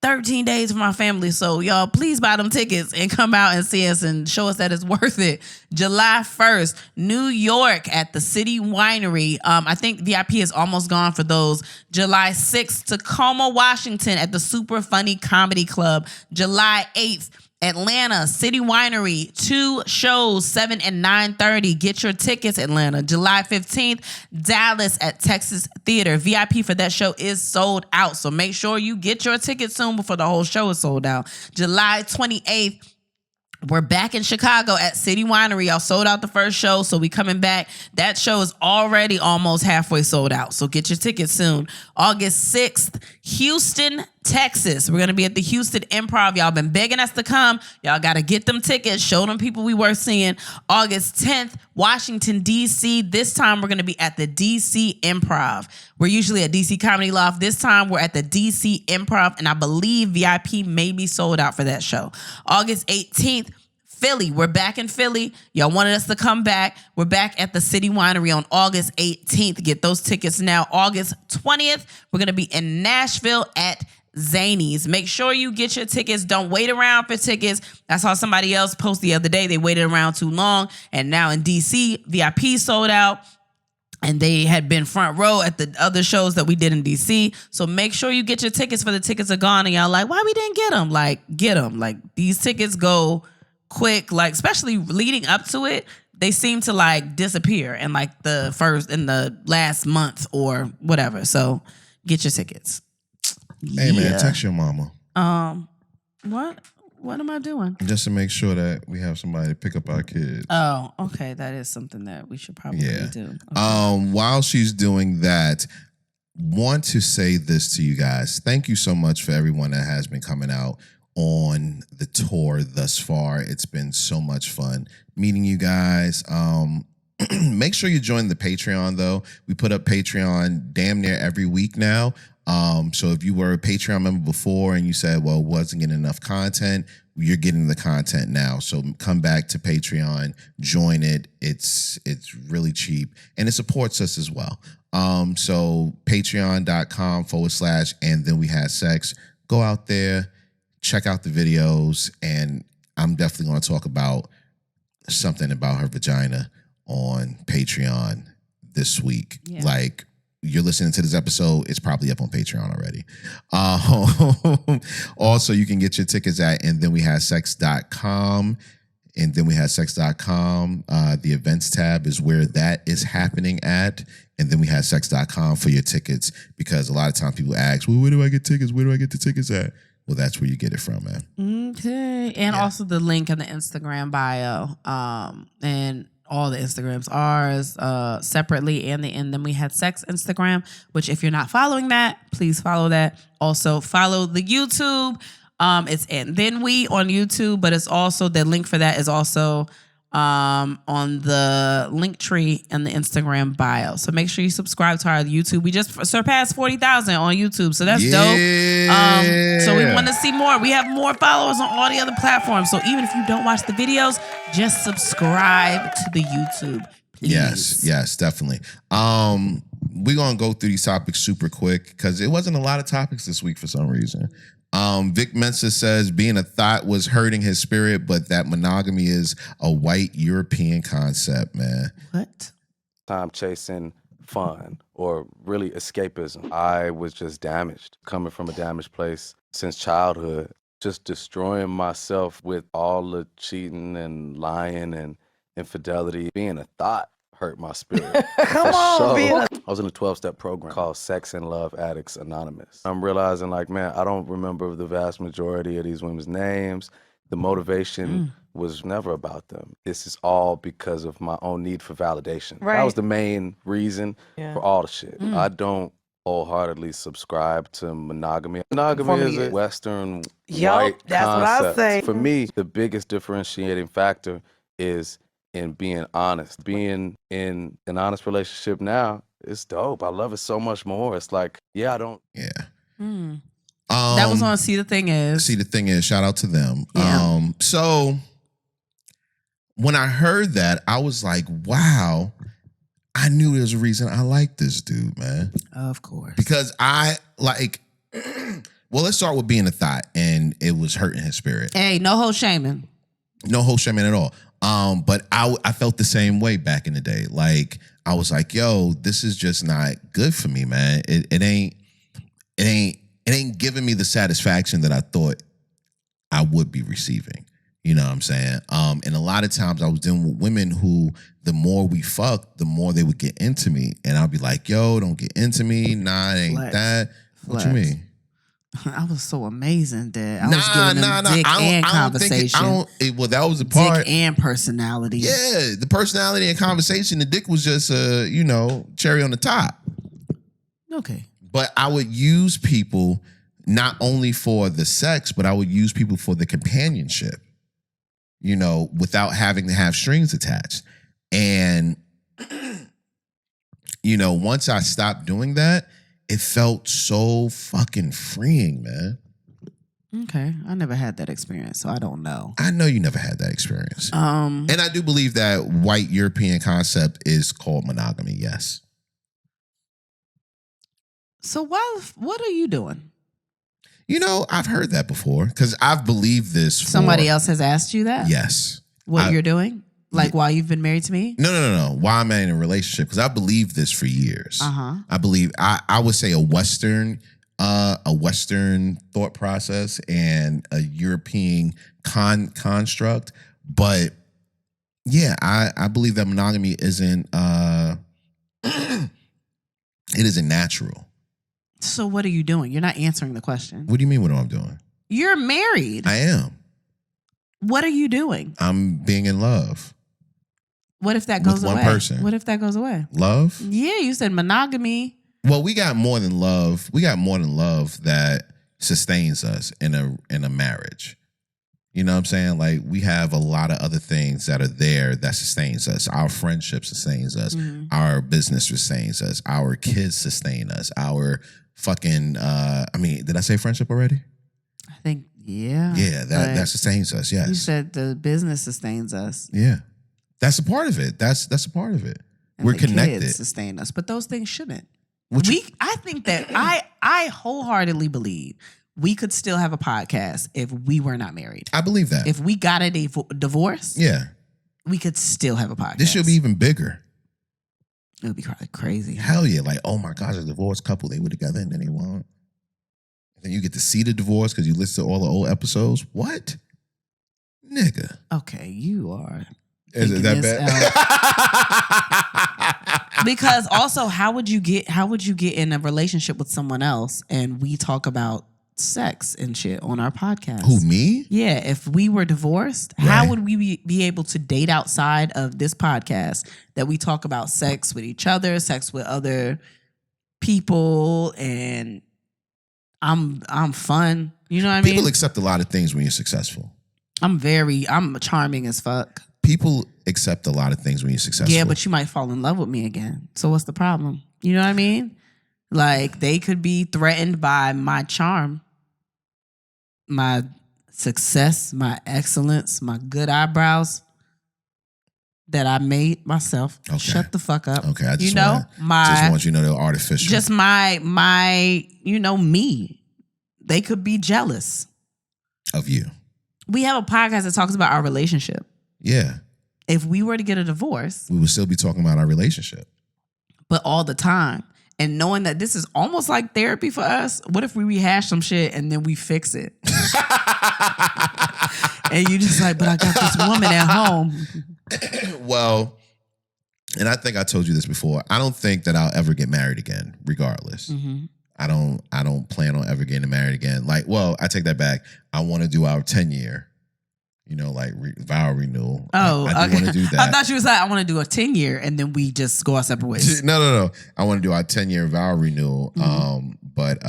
13 days for my family. So y'all, please buy them tickets and come out and see us and show us that it's worth it. July 1st, New York at the City Winery. I think VIP is almost gone for those. July 6th, Tacoma, Washington at the Super Funny Comedy Club. July 8th, Atlanta, City Winery, 2 shows, 7 and 9:30. Get your tickets, Atlanta. July 15th, Dallas at Texas Theater. VIP for that show is sold out, so make sure you get your tickets soon before the whole show is sold out. July 28th, we're back in Chicago at City Winery. Y'all sold out the first show, so we coming back. That show is already almost halfway sold out, so get your tickets soon. August 6th, Houston, Texas. We're going to be at the Houston Improv. Y'all been begging us to come. Y'all got to get them tickets. Show them people we worth seeing. August 10th, Washington, D.C. This time we're going to be at the D.C. Improv. We're usually at D.C. Comedy Loft. This time we're at the D.C. Improv, and I believe VIP may be sold out for that show. August 18th, Philly. We're back in Philly. Y'all wanted us to come back. We're back at the City Winery on August 18th. Get those tickets now. August 20th, we're going to be in Nashville at Zanies. Make sure you get your tickets. Don't wait around for tickets. I saw somebody else post the other day. They waited around too long. And now in DC, VIP sold out. And they had been front row at the other shows that we did in DC. So make sure you get your tickets for the tickets are gone. And y'all like, why we didn't get them? Like, get them. Like, these tickets go quick. Like, especially leading up to it, they seem to like disappear in like in the last month or whatever. So get your tickets. Hey, man, text your mama. What am I doing? Just to make sure that we have somebody to pick up our kids. Oh, okay. That is something that we should probably do. Okay. While she's doing that, want to say this to you guys. Thank you so much for everyone that has been coming out on the tour thus far. It's been so much fun meeting you guys. Make sure you join the Patreon, though. We put up Patreon damn near every week now. So if you were a Patreon member before and you said, well, wasn't getting enough content, you're getting the content now. So come back to Patreon, join it. It's really cheap and it supports us as well. So patreon.com/ and then we had sex. Go out there, check out the videos, and I'm definitely going to talk about something about her vagina on Patreon this week. Yeah. Like, you're listening to this episode, it's probably up on Patreon already. Also, you can get your tickets at andthenwehasex.com. And then we had sex.com. The events tab is where that is happening at. And then we had sex.com for your tickets, because a lot of times people ask, well, where do I get tickets? Where do I get the tickets at? Well, that's where you get it from, man. Okay. And also the link in the Instagram bio. And all the Instagrams, ours separately, and then we had Sex Instagram, which if you're not following that, please follow that. Also follow the YouTube. It's And Then We on YouTube, but it's also, the link for that is also on the link tree in the Instagram bio. So make sure you subscribe to our YouTube. We just surpassed 40,000 on YouTube, so that's dope. So we want to see more. We have more followers on all the other platforms. So even if you don't watch the videos, just subscribe to the YouTube, please. Yes, definitely. We're gonna go through these topics super quick because it wasn't a lot of topics this week for some reason. Vic Mensa says being a thought was hurting his spirit, but that monogamy is a white European concept, man. What? Time chasing fun or really escapism. I was just damaged, coming from a damaged place since childhood, just destroying myself with all the cheating and lying and infidelity. Being a thought hurt my spirit. Come on, I was in a 12-step program called Sex and Love Addicts Anonymous. I'm realizing, like, man, I don't remember the vast majority of these women's names. The motivation was never about them. This is all because of my own need for validation. Right. That was the main reason for all the shit. I don't wholeheartedly subscribe to monogamy. Monogamy is a Western white that's concept. what I say. For me, the biggest differentiating factor is in being honest. Being in an honest relationship now, it's dope. I love it so much more. It's like, yeah, I don't. Yeah. That was on See the Thing Is. See the Thing Is. Shout out to them. Yeah. So when I heard that, I was like, wow, I knew there was a reason I like this dude, man. Of course. Because I like, well, let's start with being a thought, and it was hurting his spirit. Hey, no whole shaming. No whole shaming at all. But I felt the same way back in the day. Like, I was like, yo, this is just not good for me, man. It ain't giving me the satisfaction that I thought I would be receiving. You know what I'm saying? And a lot of times I was dealing with women who, the more we fucked, the more they would get into me. And I'll be like, yo, don't get into me. Nah, it ain't that. What you mean? I was so amazing that I was giving them dick and conversation. Well, that was the part. Dick and personality. Yeah, the personality and conversation. The dick was just, cherry on the top. Okay. But I would use people not only for the sex, but I would use people for the companionship, without having to have strings attached. And, once I stopped doing that, it felt so fucking freeing, man. Okay. I never had that experience, so I don't know. I know you never had that experience. And I do believe that white European concept is called monogamy, yes. So what are you doing? I've heard that before because I've believed this. Somebody else has asked you that? Yes. What you're doing? Like while you've been married to me? No. Why I'm in a relationship? Because I believed this for years. I believe I would say a Western thought process and a European construct. But yeah, I believe that monogamy isn't it isn't natural. So what are you doing? You're not answering the question. What do you mean what am I doing? You're married. I am. What are you doing? I'm being in love. What if that goes away? With one person. What if that goes away? Love? Yeah, you said monogamy. Well, we got more than love. We got more than love that sustains us in a marriage. You know what I'm saying? Like, we have a lot of other things that are there that sustains us. Our friendship sustains us. Mm-hmm. Our business sustains us. Our kids sustain us. Our fucking did I say friendship already? I think, yeah. Yeah, that sustains us, yes. You said the business sustains us. Yeah. That's a part of it. That's a part of it. And we're the connected. Kids sustain us, but those things shouldn't. I think that I wholeheartedly believe we could still have a podcast if we were not married. I believe that. If we got a divorce, yeah, we could still have a podcast. This should be even bigger. It would be crazy. Hell yeah! Like, oh my gosh, a divorced couple, they were together and then they won't. Then you get to see the divorce because you listen to all the old episodes. What? Nigga. Nigga. Okay, you are. Is it that bad? Because also, how would you get in a relationship with someone else and we talk about sex and shit on our podcast? Who, me? Yeah, if we were divorced, how would we be able to date outside of this podcast that we talk about sex with each other, sex with other people, and I'm fun. You know what I mean? People accept a lot of things when you're successful. I'm charming as fuck. People accept a lot of things when you're successful. Yeah, but you might fall in love with me again. So what's the problem? You know what I mean? Like, they could be threatened by my charm, my success, my excellence, my good eyebrows that I made myself. Okay. Shut the fuck up. Okay, I just just want you to know they're artificial. Just my me. They could be jealous of you. We have a podcast that talks about our relationship. Yeah. If we were to get a divorce, we would still be talking about our relationship. But all the time. And knowing that this is almost like therapy for us, what if we rehash some shit and then we fix it? And you just like, but I got this woman at home. Well, and I think I told you this before. I don't think that I'll ever get married again, regardless. Mm-hmm. I don't plan on ever getting married again. Like, well, I take that back. I want to do our 10-year. Vow renewal. Oh, I do want to do that. I thought you was like, I want to do a 10-year and then we just go our separate ways. No. I want to do our 10-year vow renewal. Mm-hmm. But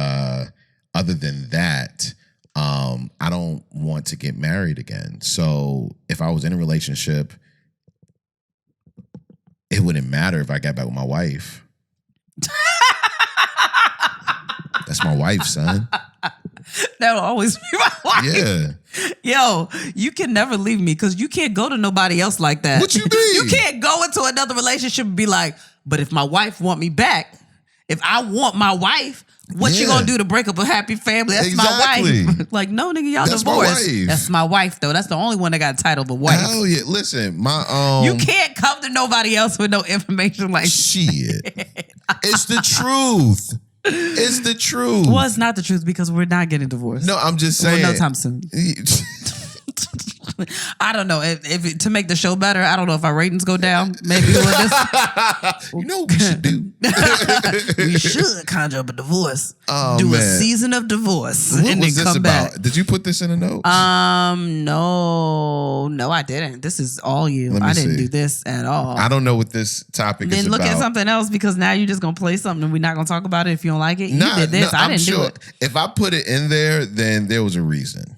other than that, I don't want to get married again. So if I was in a relationship, it wouldn't matter if I got back with my wife. That's my wife, son. That'll always be my wife. Yeah. Yo, you can never leave me because you can't go to nobody else like that. What you mean? You can't go into another relationship and be like, but if my wife want me back, if I want my wife, what you gonna do to break up a happy family? That's my wife. Like, no, nigga, y'all divorced. That's my wife, though. That's the only one that got a title of a wife. Hell yeah. Listen, you can't come to nobody else with no information like shit. It's the truth. It's the truth. Well, it's not the truth because we're not getting divorced. No, I'm just saying. Well, no time soon. I don't know if to make the show better. I don't know if our ratings go down. Maybe we'll just. You know what we should do? We should conjure up a divorce. Oh, do man. a season of divorce. What and was then this come about? back. Did you put this in the notes? No, I didn't. This is all you. I didn't do this at all. I don't know what this topic is about. Then look at something else because now you're just gonna play something and we're not gonna talk about it if you don't like it. You did this. I didn't do it. If I put it in there, then there was a reason.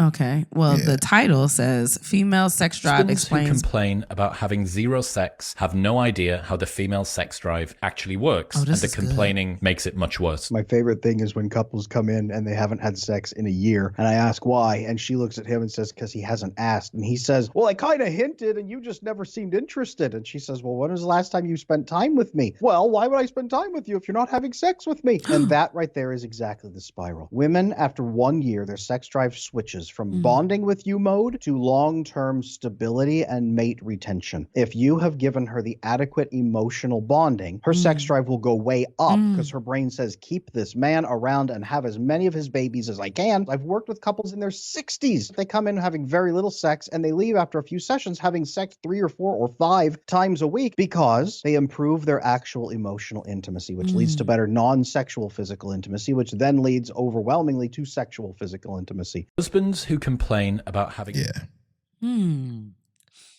Okay. Well, the title says female sex drive explains. Who complain about having zero sex have no idea how the female sex drive actually works, and the complaining makes it much worse. My favorite thing is when couples come in and they haven't had sex in a year, and I ask why, and she looks at him and says, because he hasn't asked. And he says, well, I kind of hinted and you just never seemed interested. And she says, well, when was the last time you spent time with me? Well, why would I spend time with you if you're not having sex with me? And that right there is exactly the spiral. Women, after 1 year, their sex drive switches from bonding with you mode to long-term stability and mate retention. If you have given her the adequate emotional bonding, her sex drive will go way up because her brain says, keep this man around and have as many of his babies as I can. I've worked with couples in their 60s. They come in having very little sex and they leave after a few sessions having sex 3 or 4 or 5 times a week because they improve their actual emotional intimacy, which leads to better non-sexual physical intimacy, which then leads overwhelmingly to sexual physical intimacy. Husbands who complain about having...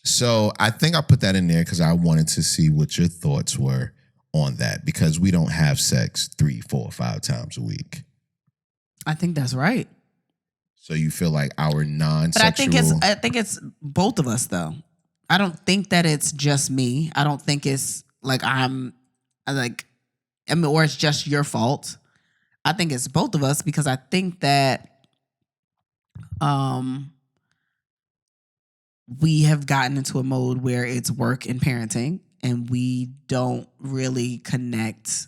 So I think I put that in there because I wanted to see what your thoughts were on that because we don't have sex 3, 4, 5 times a week. I think that's right. So you feel like our non-sexual... But I think it's both of us though. I don't think that it's just me. I don't think it's like or it's just your fault. I think it's both of us because I think that we have gotten into a mode where it's work and parenting and we don't really connect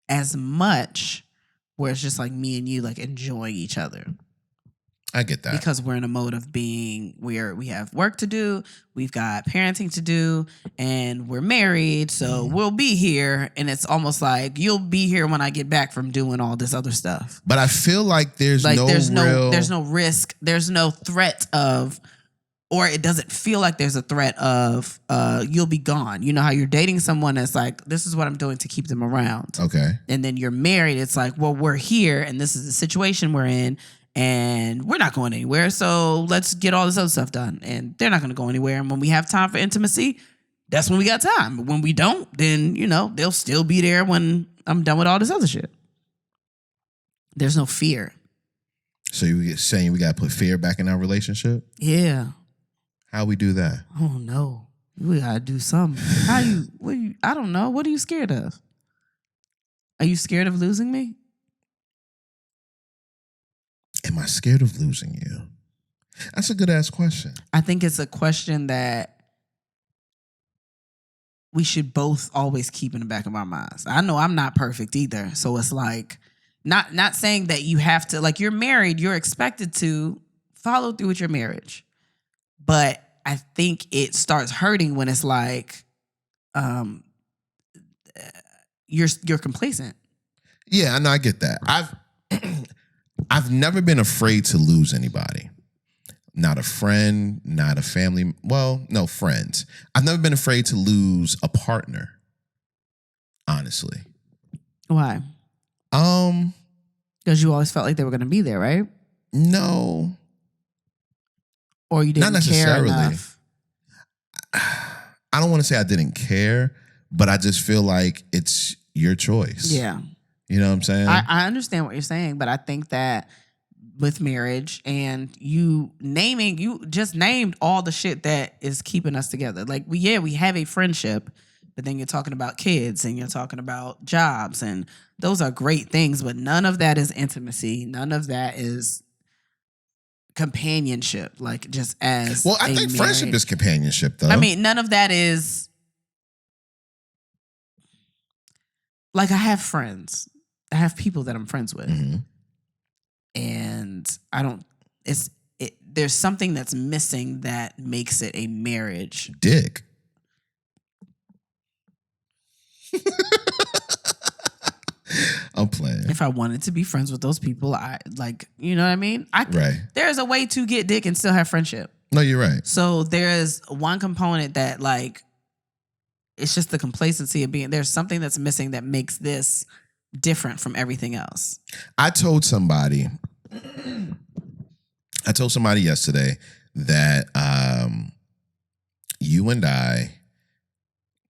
as much where it's just like me and you like enjoying each other. I get that. Because we're in a mode of being where we have work to do, we've got parenting to do, and we're married, so we'll be here. And it's almost like you'll be here when I get back from doing all this other stuff. But I feel like there's no risk, there's no threat of or it doesn't feel like there's a threat of you'll be gone. You know how you're dating someone that's like, this is what I'm doing to keep them around. Okay. And then you're married. It's like, well, we're here and this is the situation we're in and we're not going anywhere. So let's get all this other stuff done. And they're not going to go anywhere. And when we have time for intimacy, that's when we got time. But when we don't, then, they'll still be there when I'm done with all this other shit. There's no fear. So you're saying we got to put fear back in our relationship? Yeah. How we do that? Oh no, we gotta do something. I don't know. What are you scared of? Are you scared of losing me? Am I scared of losing you? That's a good ass question. I think it's a question that we should both always keep in the back of our minds. I know I'm not perfect either, so it's like not saying that you have to, like, you're married, you're expected to follow through with your marriage. But I think it starts hurting when it's like you're complacent. Yeah, I know. I get that. I've never been afraid to lose anybody. Not a friend, not a family. Well, no, friends. I've never been afraid to lose a partner. Honestly. Why? Because you always felt like they were going to be there, right? No. Or you didn't Not necessarily. care enough? I don't want to say I didn't care, but I just feel like it's your choice. Yeah. You know what I'm saying? I understand what you're saying, but I think that with marriage and you just named all the shit that is keeping us together. Like, we have a friendship, but then you're talking about kids and you're talking about jobs, and those are great things, but none of that is intimacy. None of that is companionship, like, just as well, I think friendship is companionship, though. I mean, none of that is, like, I have friends. I have people that I'm friends with. Mm-hmm. And there's something that's missing that makes it a marriage. Dick. I'm playing. If I wanted to be friends with those people, I like, you know what I mean? Right. There's a way to get dick and still have friendship. No, you're right. So there's one component that, like, it's just the complacency of there's something that's missing that makes this different from everything else. I told somebody yesterday that you and I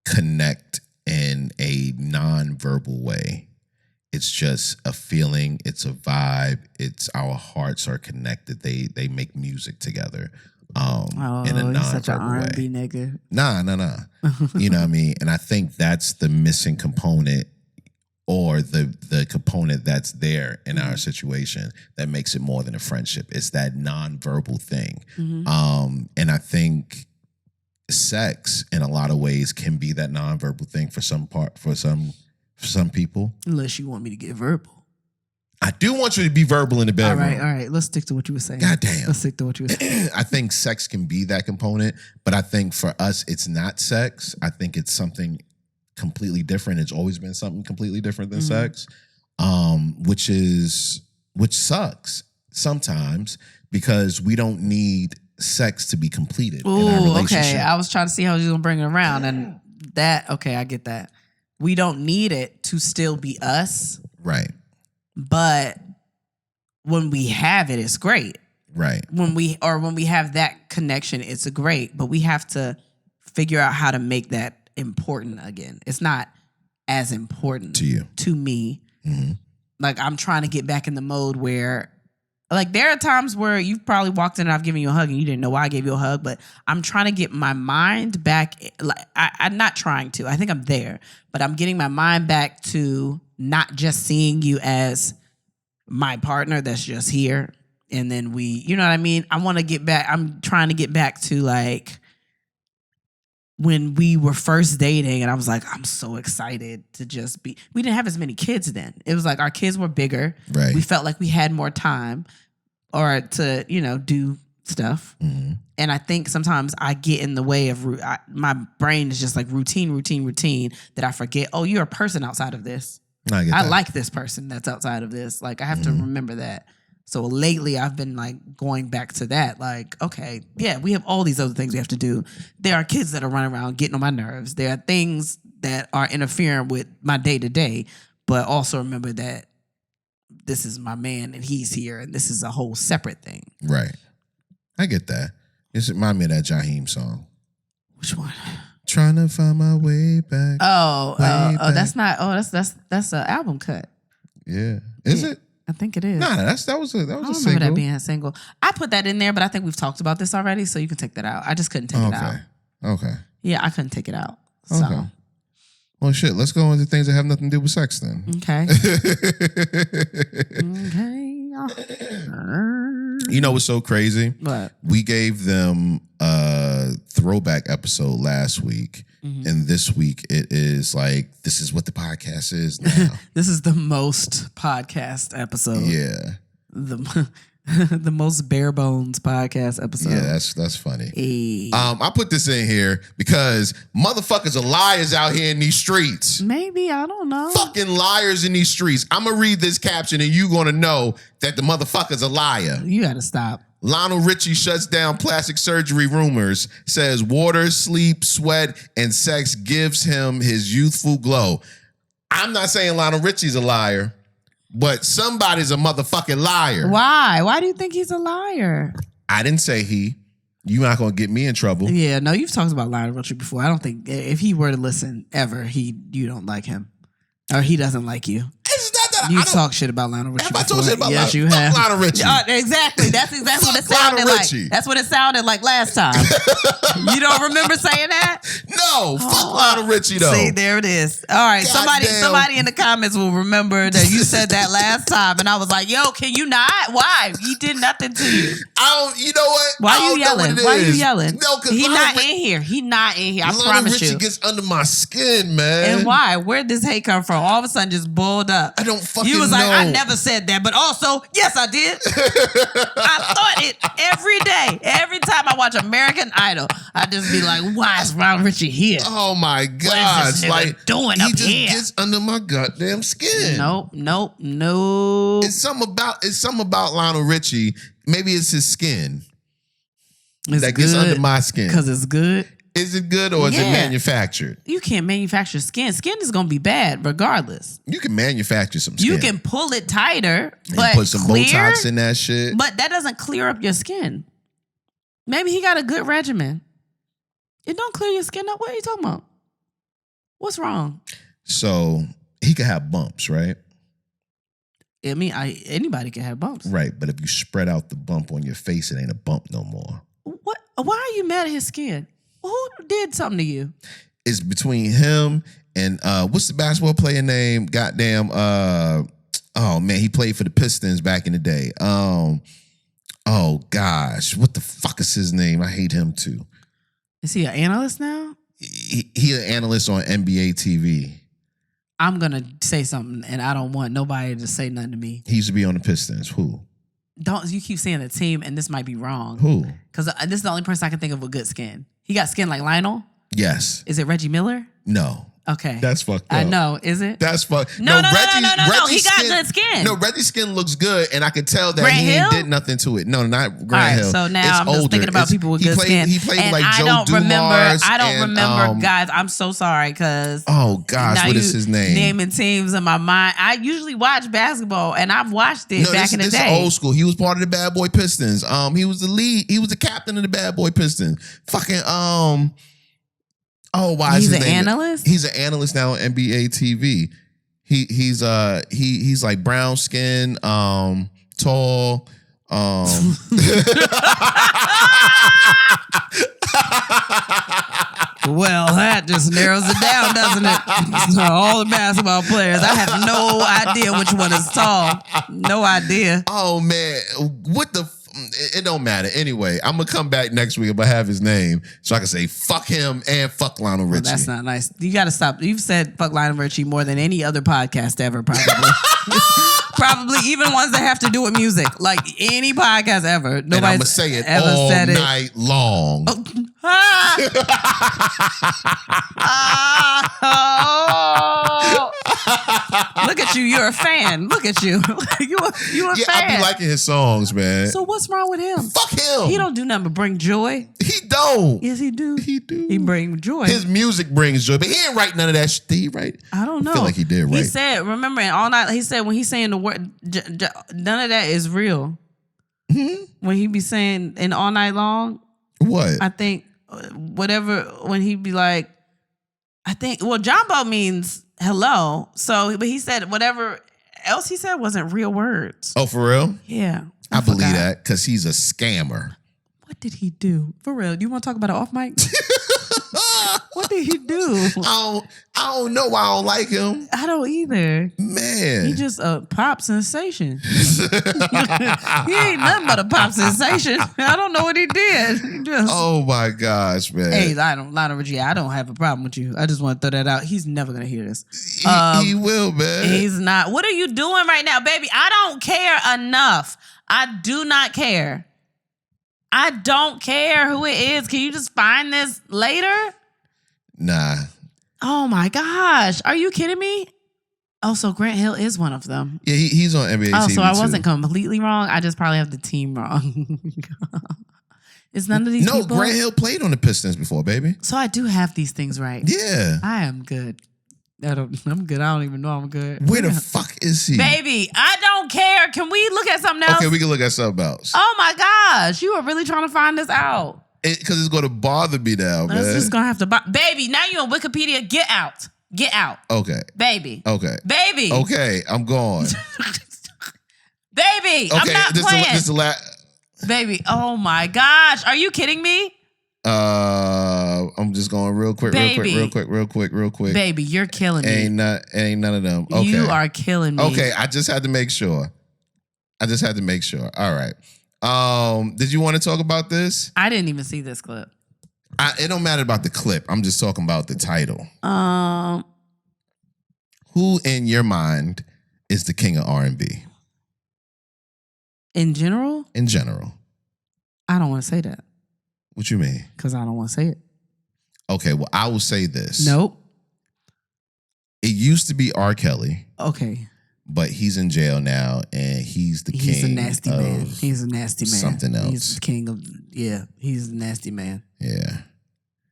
connect in a non-verbal way. It's just a feeling. It's a vibe. It's our hearts are connected. They make music together. In a non-verbal such an R&B way. nigga. Nah. You know what I mean? And I think that's the missing component, or the component that's there in our situation that makes it more than a friendship. It's that non-verbal thing. Mm-hmm. And I think sex in a lot of ways can be that non-verbal thing for some people. Unless you want me to get verbal. I do want you to be verbal in the bedroom. All right. Let's stick to what you were saying. God damn. Let's stick to what you were saying. I think sex can be that component, but I think for us, it's not sex. I think it's something completely different. It's always been something completely different than sex, which sucks sometimes because we don't need sex to be completed in our relationship. Okay. I was trying to see how you were gonna bring it around, and I get that. We don't need it to still be us, Right. but when we have it, it's great. Right. When we have that connection, it's great, but we have to figure out how to make that important again. It's not as important to me. Mm-hmm. Like, I'm trying to get back in the mode where, like, there are times where you've probably walked in and I've given you a hug and you didn't know why I gave you a hug, but I'm trying to get my mind back. Like, I'm not trying to. I think I'm there, but I'm getting my mind back to not just seeing you as my partner that's just here. And then you know what I mean? I want to get back. I'm trying to get back to, like, when we were first dating and I was like, I'm so excited to just be, we didn't have as many kids then. It was like our kids were bigger. Right. We felt like we had more time or to, do stuff. Mm-hmm. And I think sometimes I get in the way of, my brain is just like routine, that I forget, oh, you're a person outside of this. I like this person that's outside of this. Like, I have to remember that. So lately I've been like going back to that. Like, okay, yeah, we have all these other things we have to do. There are kids that are running around getting on my nerves. There are things that are interfering with my day to day, but also remember that this is my man and he's here and this is a whole separate thing. Right. I get that. It reminds me of that Jaheim song. Which one? Trying to find my way back. Back. That's not. Oh, that's an album cut. Yeah. Is it? I think it is. Nah, that was a I don't single. remember that being a single. I put that in there, but I think we've talked about this already, so you can take that out. I just couldn't take it out. Okay. Yeah, I couldn't take it out. So. Okay. Well, shit. Let's go into things that have nothing to do with sex then. Okay. Okay. You know what's so crazy? What? We gave them a throwback episode last week. Mm-hmm. And this week it is like, this is what the podcast is now. This is the most podcast episode. Yeah. The most bare bones podcast episode. Yeah, that's funny. Hey. I put this in here because motherfuckers are liars out here in these streets. Maybe, I don't know. Fucking liars in these streets. I'm going to read this caption and you're going to know that the motherfucker's a liar. You got to stop. Lionel Richie shuts down plastic surgery rumors, says water, sleep, sweat, and sex gives him his youthful glow. I'm not saying Lionel Richie's a liar, but somebody's a motherfucking liar. Why? Why do you think he's a liar? I didn't say he. You're not going to get me in trouble. Yeah, no, you've talked about Lionel Richie before. I don't think if he were to listen ever, you don't like him. Or he doesn't like you. You talk shit about Lionel Richie. Have I told shit about yes, Lionel? You have. Lionel Richie. Exactly. That's exactly what it sounded like. That's what it sounded like last time. You don't remember saying that? No. Fuck Lionel Richie though. See, there it is. All right. Somebody in the comments will remember that you said that last time, and I was like, "Yo, can you not? Why? He did nothing to you." You know what? Why are you yelling? Why are you yelling? No, because he's not in here. He's not in here. I promise you. Richie gets under my skin, man. And why? Where'd this hate come from? All of a sudden, just boiled up. I don't fucking know. You was like, I never said that, but also, yes, I did. I thought it every day. Every time I watch American Idol, I just be like, why is Ron Richie here? Oh my gosh. What is this nigga doing up here? He just gets under my goddamn skin. Nope. It's something about Lionel Richie. Maybe it's his skin. That gets under my skin. Because it's good. Is it good or is it manufactured? You can't manufacture skin. Skin is going to be bad regardless. You can manufacture some skin. You can pull it tighter, but put some Botox in that shit. But that doesn't clear up your skin. Maybe he got a good regimen. It don't clear your skin up. What are you talking about? What's wrong? So he could have bumps, right? I mean, anybody can have bumps. Right, but if you spread out the bump on your face, it ain't a bump no more. What? Why are you mad at his skin? Who did something to you? It's between him and what's the basketball player name? Goddamn, oh man, he played for the Pistons back in the day. Oh gosh, what the fuck is his name? I hate him too. Is he an analyst now? He an analyst on NBA TV. I'm gonna say something, and I don't want nobody to say nothing to me. He used to be on the Pistons. Who? Don't you keep saying the team, and this might be wrong. Who? Because this is the only person I can think of with good skin. He got skin like Lionel? Yes. Is it Reggie Miller? No. Okay. That's fucked up. I know. Is it? That's fucked. No. He Reggie's got good skin. No, Reggie's skin looks good, and I could tell that Grant he Hill? ain't did nothing to it. No, not Grant Hill. So now I'm just thinking about people with good skin. He played and like I Joe don't Dumars. I don't remember, guys. I'm so sorry because oh gosh, what is his name? Naming teams in my mind. I usually watch basketball, and I've watched it back in the day. This is old school. He was part of the Bad Boy Pistons. He was the lead. He was the captain of the Bad Boy Pistons. Fucking oh, why is his name? He's an analyst? He's an analyst now on NBA TV. He's like brown skin, tall. Well, that just narrows it down, doesn't it? All the basketball players. I have no idea which one is tall. No idea. Oh man, what the? It don't matter. Anyway, I'm gonna come back next week. I'm gonna have his name so I can say fuck him and fuck Lionel Richie. Well, that's not nice. You got to stop. You've said fuck Lionel Richie more than any other podcast ever, probably. Probably even ones that have to do with music, like any podcast ever. Nobody's and I'm gonna say it ever all said night long. Oh. Look at you. You're a fan. Look at you. you a Yeah, fan. I be liking his songs, man. So what's wrong with him? Fuck him. He don't do nothing but bring joy. He don't. Yes, he do. He do. He bring joy. His music brings joy, but he ain't write none of that shit. Did he write? I don't know. I feel like he did He write. said, remember, in All Night, he said when he's saying the word, none of that is real. Hmm? When he be saying in All Night Long, What? I think whatever, when he be like, I think, well, Jumbo means hello. So, but he said whatever else he said wasn't real words. Oh, for real? Yeah. I believe forgot. that because he's a scammer. What did he do? For real. Do you want to talk about it off mic? What did he do? I don't know why I don't like him. I don't either. Man. He just a pop sensation. He ain't nothing but a pop sensation. I don't know what he did. He just, Oh my gosh, man. hey, Lionel Richie, I don't have a problem with you. I just want to throw that out. He's never gonna hear this. He will, man. He's not. What are you doing right now, baby? I don't care enough. I do not care. I don't care who it is. Can you just find this later? Nah. Oh my gosh. Are you kidding me? Oh, so Grant Hill is one of them. Yeah, he's on NBA Oh, TV so I too. wasn't completely wrong. I just probably have the team wrong. Is none of these No, people? Grant Hill played on the Pistons before, baby. So I do have these things right. Yeah. I am good. I'm good. I don't even know I'm good. Where the fuck is he? Baby, I don't care. Can we look at something else? Okay, we can look at something else. Oh my gosh. You are really trying to find this out. Because it's going to bother me now, man. It's just going to have to buy. Baby, now you're on Wikipedia. Get out. Get out. Okay. Baby. Okay. Baby. Okay, I'm gone. Baby. Okay, I'm not playing. this is the last. Baby. Oh my gosh. Are you kidding me? I'm just going real quick. Baby, you're killing me. Ain't none of them. Okay. You are killing me. Okay, I just had to make sure. All right. Did you want to talk about this? I didn't even see this clip. It don't matter about the clip. I'm just talking about the title. Um, Who in your mind is the king of R&B? In general? In general. I don't want to say that. What you mean? Because I don't want to say it. Okay, well, I will say this. Nope. It used to be R. Kelly, Okay. but he's in jail now, and he's the king. He's a nasty of man. He's a nasty man. something else. He's the king of, yeah, he's a nasty man. Yeah.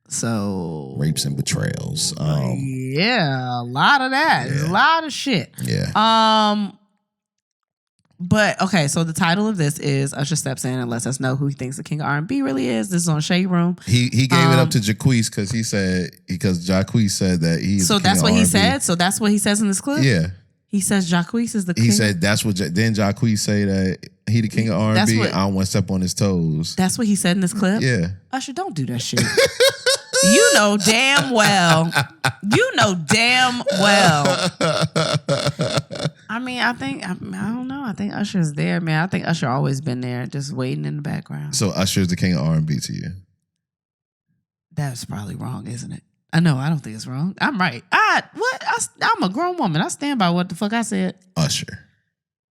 So. Rapes and betrayals. Yeah, a lot of that. Yeah. A lot of shit. Yeah. But okay, so the title of this is Usher steps in and lets us know who he thinks the king of R&B really is. This is on Shade Room. He gave it up to Jacquees because Jacquees said that he's So the king that's of what he R&B. said. So that's what he says in this clip. Yeah. He says Jacquees is the king. He said that's what. Then Jacquees say that he the king of R&B. That's what- I don't want to step on his toes. That's what he said in this clip. Yeah. Usher, don't do that shit. You know damn well. You know damn well. I mean, I don't know. I think Usher's there, man. I think Usher always been there, just waiting in the background. So Usher is the king of R&B to you? That's probably wrong, isn't it? I know. I don't think it's wrong. I'm right. I'm a grown woman. I stand by what the fuck I said. Usher.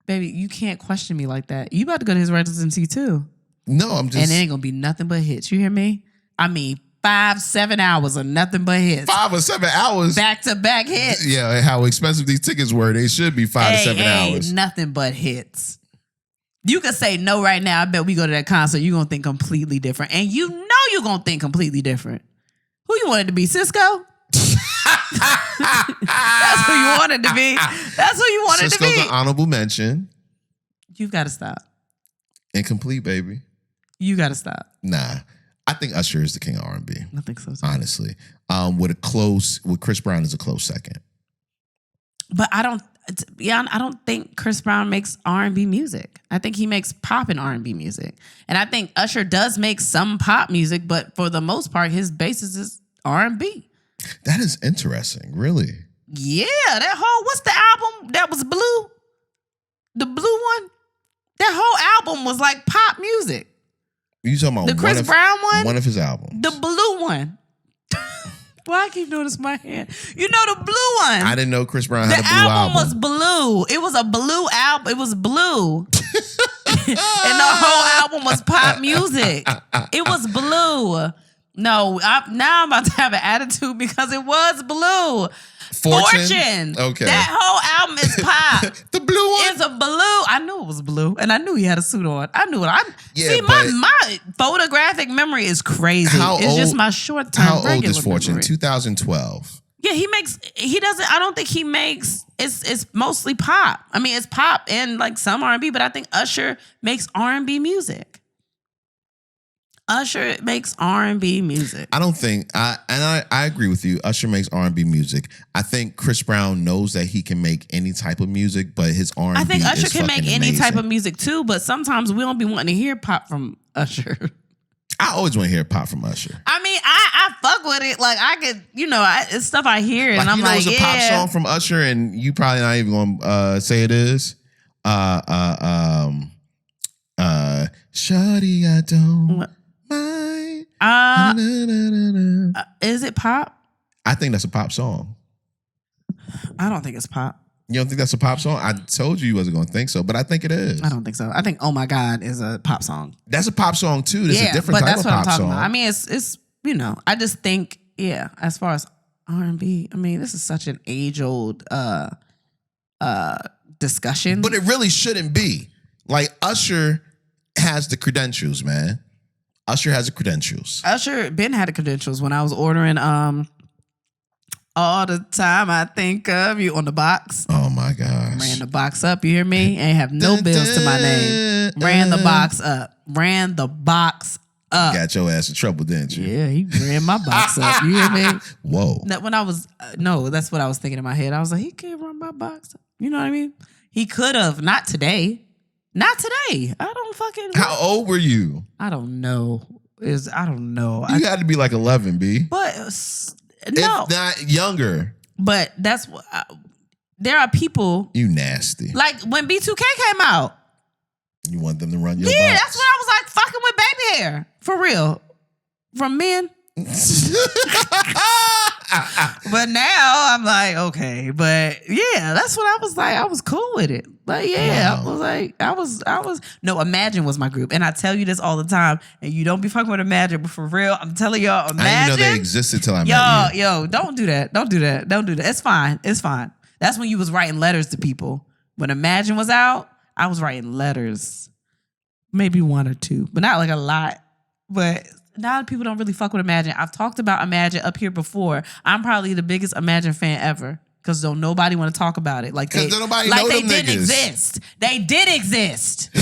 Baby, you can't question me like that. You about to go to his residency too. No, I'm just. And it ain't gonna be nothing but hits. You hear me? I mean, 5-7 hours of nothing but hits. 5 or 7 hours. Back to back hits. Yeah, how expensive these tickets were. They should be 5 to 7 hours. Nothing but hits. You could say no right now. I bet we go to that concert. You're gonna think completely different. And you know you're gonna think completely different. Who you wanted to be? Cisco? That's who you wanted to be. That's who you wanted Cisco's to be. an honorable mention. You've got to stop. Incomplete, baby. You got to stop. Nah. I think Usher is the king of R&B. I think so too. Honestly. With Chris Brown is a close second. But I don't think Chris Brown makes R&B music. I think he makes pop and R&B music. And I think Usher does make some pop music, but for the most part, his basis is R&B. That is interesting, really. Yeah, what's the album that was blue? The blue one? That whole album was like pop music. You talking about the Chris Brown one? One of his albums. The blue one. Why I keep doing this with my hand? You know the blue one. I didn't know Chris Brown had a blue album. The album was blue. It was a blue album. It was blue. And the whole album was pop music. It was blue. No, now I'm about to have an attitude because it was blue. Fortune. Okay. That whole album is pop. The blue one? It's a blue. I knew it was blue. And I knew he had a suit on. I knew it. Yeah, my photographic memory is crazy. It's just my short term. How old is Fortune? Memory. 2012. Yeah, I don't think he makes, it's mostly pop. I mean, it's pop and like some R&B, but I think Usher makes R&B music. Usher makes R&B music. I don't think I agree with you. Usher makes R&B music. I think Chris Brown knows that he can make any type of music, but his R&B I think Usher is can make any amazing. type of music too, but sometimes we don't be wanting to hear pop from Usher. I always want to hear pop from Usher. I mean, I fuck with it. Like I could, it's stuff I hear and I'm like, it's a pop song from Usher, and you probably not even gonna say it is. Shawty, I don't mind. Is it pop? I think that's a pop song. I don't think it's pop. You don't think that's a pop song? I told you wasn't gonna think so, but I think it is. I don't think so. I think "Oh My God" is a pop song. That's a pop song too. It's a different type of pop song. About. I mean, it's I just think as far as R&B, I mean, this is such an age-old discussion. But it really shouldn't be. Like Usher has the credentials, man. Usher has the credentials. Usher been had the credentials when I was ordering all the time I think of you on the box. Oh my gosh. Ran the box up, you hear me? Ain't have no bills to my name. Ran the box up. Got your ass in trouble, didn't you? Yeah, he ran my box up. You hear me? Whoa. When I was that's what I was thinking in my head. I was like, he can't run my box up. You know what I mean? He could have. Not today. Not today. I don't fucking. How old were you? I don't know. I don't know. You had to be like 11, B. But no, if not younger. But that's what. There are people. You nasty. Like when B2K came out. You want them to run your Yeah, box? that's what I was like fucking with baby hair. For real. From men. But now I'm like, okay. But yeah, that's what I was like. I was cool with it. But yeah, wow. I was no, Imagine was my group. And I tell you this all the time. And you don't be fucking with Imagine, but for real, I'm telling y'all, Imagine. I didn't know they existed till I met you. Yo, don't do that. Don't do that. Don't do that. It's fine. It's fine. That's when you was writing letters to people. When Imagine was out, I was writing letters. Maybe one or two, but not like a lot. But now people don't really fuck with Imagine. I've talked about Imagine up here before. I'm probably the biggest Imagine fan ever. Because don't nobody want to talk about it. Like they didn't exist. They did exist. They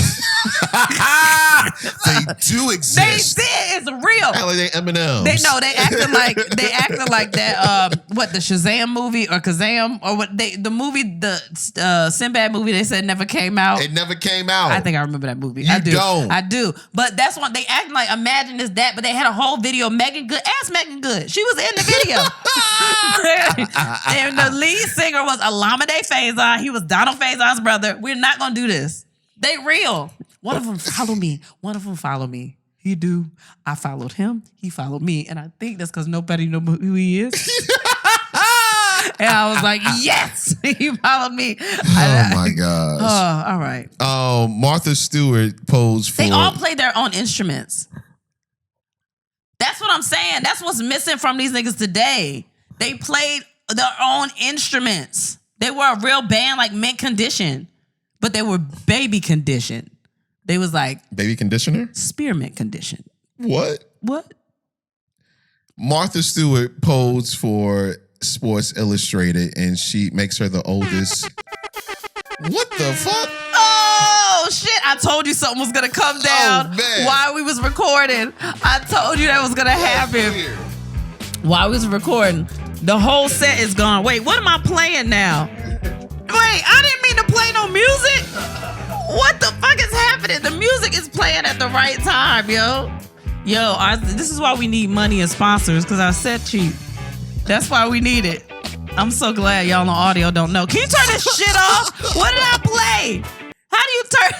do exist. They did. It's real. Like they M&Ms. They acting like that. What the Shazam movie or Kazam or what the movie the Sinbad movie they said never came out. It never came out. I think I remember that movie. I do. But that's what they acting like. Imagine is that. But they had a whole video. Megan Good. Ask Megan Good. She was in the video. And the lead singer was Olamide Faison. He was Donald Faison's brother. We're not gonna do this. They real. One of them follow me. He do. I followed him. He followed me. And I think that's because nobody know who he is. And I was like, yes, he followed me. Oh my gosh. Oh, all right. Oh, Martha Stewart posed for. They all play their own instruments. That's what I'm saying. That's what's missing from these niggas today. They played their own instruments. They were a real band like Mint Condition, but they were baby condition. They was like baby conditioner? Spearmint Condition. What? Martha Stewart posed for Sports Illustrated, and she makes her the oldest. What the fuck? Oh shit! I told you something was gonna come down while we was recording. I told you that was gonna happen while we was recording. The whole set is gone. Wait, what am I playing now? Wait, I didn't mean to play no music. What the fuck is happening? The music is playing at the right time, yo. This is why we need money and sponsors, because our set cheap. That's why we need it. I'm so glad y'all on audio don't know. Can you turn this shit off? What did I play? How do you turn?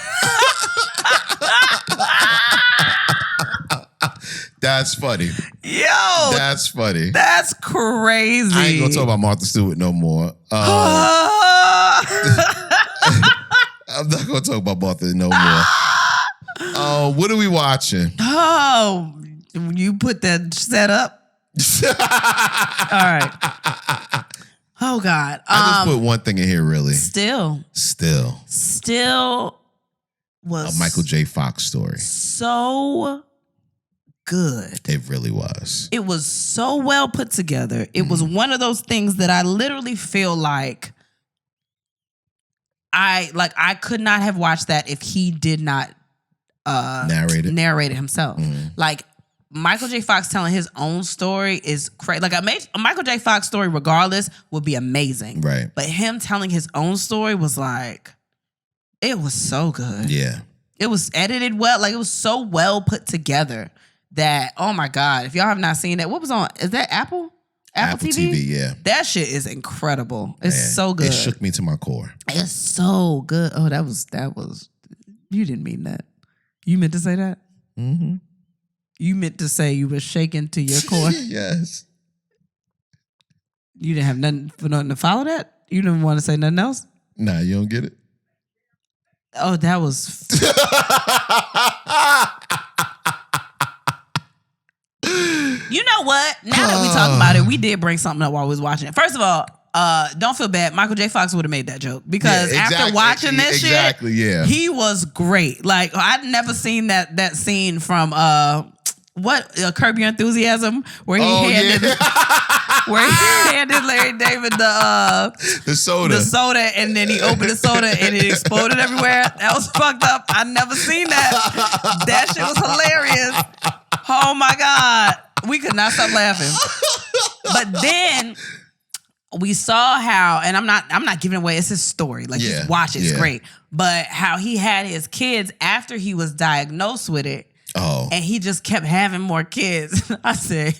That's funny. Yo. That's funny. That's crazy. I ain't gonna talk about Martha Stewart no more. I'm not gonna talk about Martha no more. What are we watching? Oh, You put that set up. All right. Oh God. I just put one thing in here. Really. Still was a Michael J. Fox story. So good. It really was. It was so well put together. It was one of those things that I literally feel like I could not have watched that if he did not narrate it himself. Like Michael J. Fox telling his own story is crazy. Like a Michael J. Fox story, regardless, would be amazing. Right. But him telling his own story was like, it was so good. Yeah. It was edited well. Like it was so well put together that, oh my God, if y'all have not seen it, what was on? Is that Apple? Apple TV? Yeah. That shit is incredible. It's so good. It shook me to my core. It's so good. Oh, that was. You didn't mean that. You meant to say that? Mm-hmm. You meant to say you were shaken to your core? Yes. You didn't have nothing to follow that? You didn't want to say nothing else? Nah, you don't get it? Oh, that was... You know what? Now that we talk about it, we did bring something up while we was watching it. First of all, don't feel bad. Michael J. Fox would have made that joke because after watching this shit, he was great. Like I'd never seen that scene from Curb Your Enthusiasm where he handed Larry David the soda, and then he opened the soda and it exploded everywhere. That was fucked up. I never seen that. That shit was hilarious. Oh my God. We could not stop laughing. But then we saw how, and I'm not giving away, it's his story. Like just watch it, it's great. But how he had his kids after he was diagnosed with it. Oh. And he just kept having more kids. I said,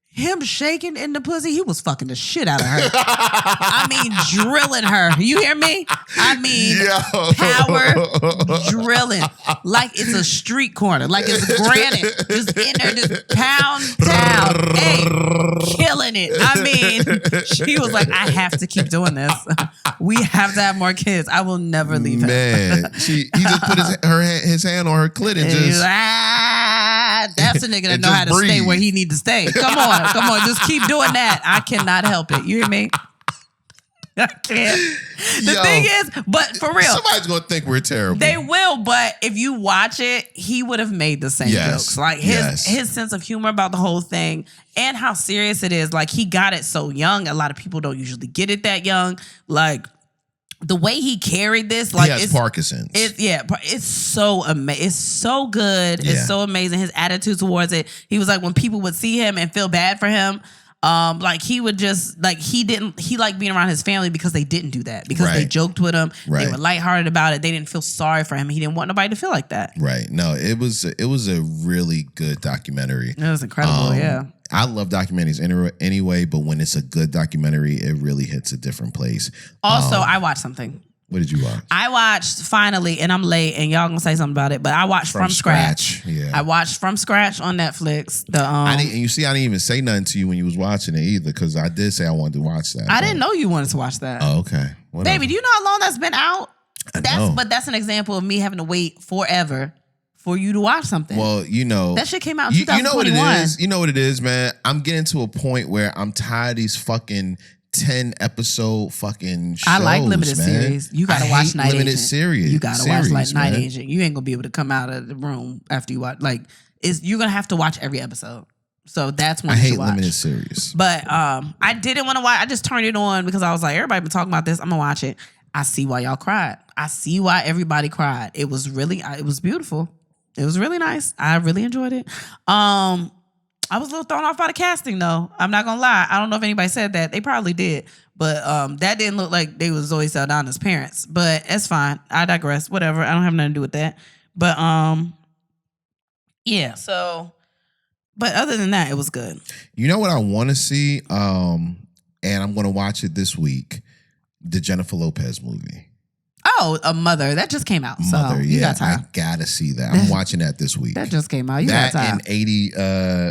him shaking in the pussy, he was fucking the shit out of her. I mean, drilling her. You hear me? I mean, power drilling. Like it's a street corner. Like it's granite. Just in there, just pound down. Hey, killing it. I mean, she was like, I have to keep doing this. We have to have more kids. I will never leave her. Man, he just put his hand on her clit and just... that's a nigga that know how to stay where he need to stay. Come on, just keep doing that. I cannot help it. You hear me? I can't. The thing is, but for real, somebody's gonna think we're terrible. They will, but if you watch it, he would have made the same jokes. Like his sense of humor about the whole thing and how serious it is. Like he got it so young. A lot of people don't usually get it that young. Like the way he carried this, like he has Parkinson's. It's so amazing. It's so good. Yeah. It's so amazing. His attitude towards it. He was like, when people would see him and feel bad for him, like he would just like he liked being around his family because they didn't do that, because they joked with him. They were lighthearted about it. They didn't feel sorry for him. He didn't want nobody to feel like that. Right. No, it was a really good documentary. It was incredible. Yeah. I love documentaries anyway, but when it's a good documentary, it really hits a different place. Also, I watched something. What did you watch? I watched finally, and I'm late, and y'all gonna say something about it, but I watched From Scratch. Yeah. I watched From Scratch on Netflix. I didn't even say nothing to you when you was watching it either, because I did say I wanted to watch that. I didn't know you wanted to watch that. Oh, okay. Whatever. Baby, do you know how long that's been out? I know. But that's an example of me having to wait forever for you to watch something. Well, you know. That shit came out in 2021. You know what it is? You know what it is, man? I'm getting to a point where I'm tired of these fucking 10-episode fucking shows. I like limited series. You gotta watch Night Agent. Limited series. You gotta watch like Night Agent. You ain't gonna be able to come out of the room after you watch. Like, you're gonna have to watch every episode. So that's one. I hate limited series. But I didn't want to watch. I just turned it on because I was like, everybody been talking about this. I'm gonna watch it. I see why y'all cried. I see why everybody cried. It was beautiful. It was really nice. I really enjoyed it. I was a little thrown off by the casting, though. I'm not gonna lie. I don't know if anybody said that. They probably did, but that didn't look like they was Zoe Saldana's parents. But it's fine. I digress. Whatever. I don't have nothing to do with that. But yeah. So, but other than that, it was good. You know what I want to see, and I'm gonna watch it this week. The Jennifer Lopez movie. Oh, a Mother. That just came out. Mother, so you got time. I gotta see that. I'm watching that this week. That just came out. You got time. And 80,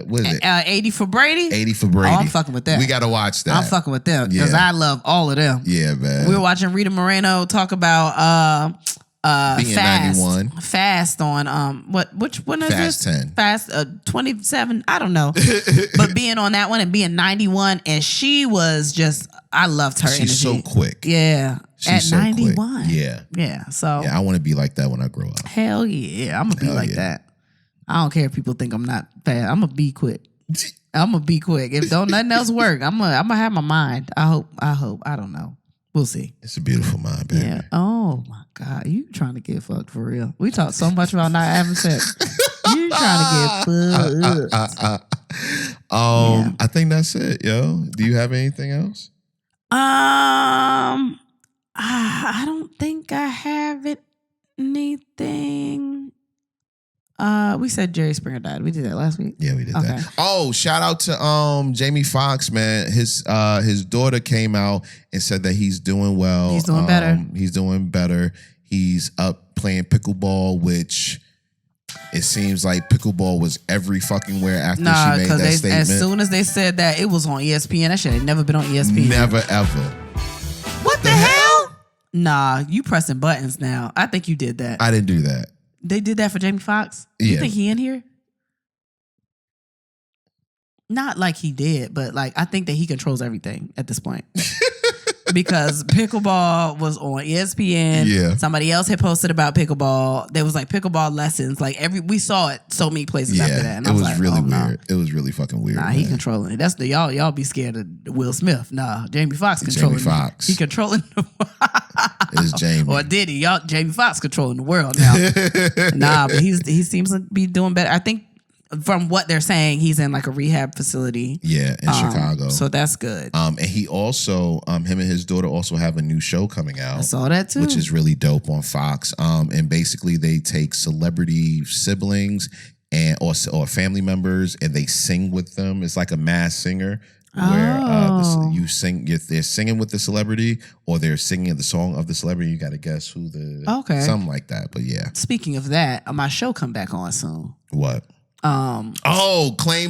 what is it? 80 for Brady? 80 for Brady. Oh, I'm fucking with that. We gotta watch that. I'm fucking with them because I love all of them. Yeah, man. We were watching Rita Moreno talk about Being 91. Fast on which one is Fast this? 10. Fast 27. I don't know, but being on that one and being 91, and she was just, I loved her. She's energy. so quick. Yeah, She's at so 91. quick. Yeah. Yeah. So Yeah, I want to be like that when I grow up. hell yeah, I'm gonna be like that. I don't care if people think I'm not fast. I'm gonna be quick. I'm gonna be quick. If don't nothing else work, I'm gonna have my mind. I hope. I don't know. We'll see. It's a beautiful mind, baby. Yeah. Oh my God, you trying to get fucked for real? We talk so much about not having sex. You trying to get fucked? I think that's it, yo. Do you have anything else? I don't think I have anything. We said Jerry Springer died. We did that last week. Yeah, we did that. Oh, shout out to Jamie Foxx, man. His daughter came out and said that he's doing well. He's doing better. He's doing better. He's up playing pickleball, which it seems like pickleball was every fucking where after she made that statement. As soon as they said that, it was on ESPN. That shit ain't never been on ESPN. Never ever. What the hell? Nah, you pressing buttons now. I think you did that. I didn't do that. They did that for Jamie Foxx? You Yeah. think he in here? Not like he did, but like I think that he controls everything at this point. Because pickleball was on ESPN. Yeah. Somebody else had posted about pickleball. There was like pickleball lessons. Like we saw it so many places after that. Yeah, And it I was like, really oh, no. weird. It was really fucking weird. Nah, man. he controlling it. That's the y'all be scared of Will Smith. Nah, Jamie Foxx controlling. Jamie Foxx. He controlling. It's Jamie. Or did he? Y'all, Jamie Foxx controlling the world now. Nah, but he seems to be doing better. I think from what they're saying, he's in like a rehab facility. Yeah, in Chicago. So that's good. And he also, him and his daughter also have a new show coming out. I saw that too. Which is really dope on Fox. And basically they take celebrity siblings and or family members and they sing with them. It's like a mass singer where they're singing with the celebrity or they're singing the song of the celebrity. You got to guess who something like that. But yeah. Speaking of that, my show come back on soon. What? Claim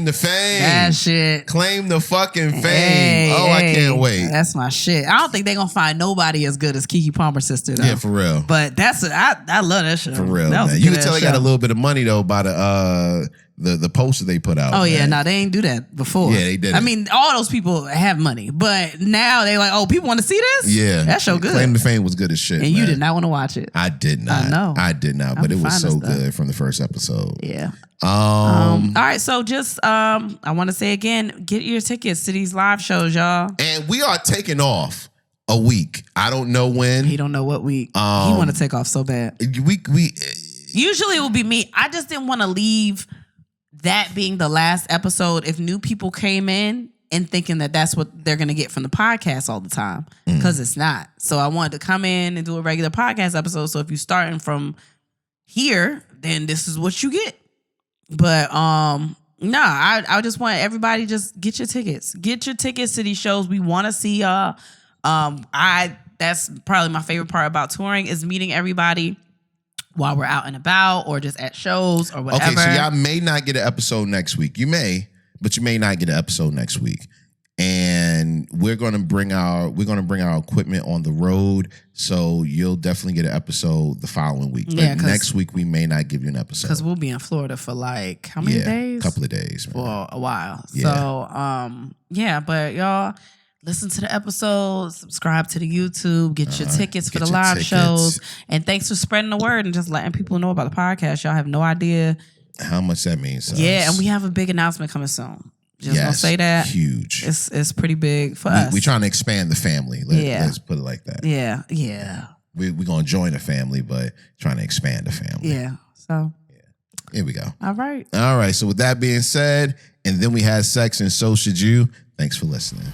the fame. That shit. Claim the fucking fame. Hey, I can't wait. That's my shit. I don't think they're gonna find nobody as good as Keke Palmer's sister though. Yeah, for real. But I love that show. For real, that man. You can tell they got a little bit of money though by the poster they put out. Oh man. yeah, no, they ain't do that before. Yeah, they did. I mean, all those people have money, but now they like, oh, people want to see this. Yeah, that show good. Claim the Fame was good as shit. And you did not want to watch it. I did not. I know. I did not. But it was so good from the first episode. Yeah. All right, so just I want to say again, get your tickets to these live shows, y'all. And we are taking off a week. I don't know when. He don't know what week. He want to take off so bad. We usually it will be me. I just didn't want to leave that being the last episode if new people came in and thinking that that's what they're going to get from the podcast all the time, because it's not. So I wanted to come in and do a regular podcast episode. So if you're starting from here, then this is what you get. But I just want everybody just get your tickets. Get your tickets to these shows. We want to see y'all. That's probably my favorite part about touring is meeting everybody while we're out and about or just at shows or whatever. Okay, so y'all may not get an episode next week. You may, but you may not get an episode next week. And we're gonna bring our equipment on the road, so you'll definitely get an episode the following week. But next week we may not give you an episode because we'll be in Florida for like how many days? A couple of days, man. For a while. Yeah. So but y'all listen to the episode, subscribe to the YouTube, get your tickets for the live shows, and thanks for spreading the word and just letting people know about the podcast. Y'all have no idea how much that means to us. Yeah, and we have a big announcement coming soon. Just gonna say that. Huge. It's pretty big for us. We're trying to expand the family. Let's put it like that. Yeah, yeah. We're gonna join the family, but trying to expand the family. Yeah. So here we go. All right. So with that being said, and then we had sex and so should you. Thanks for listening.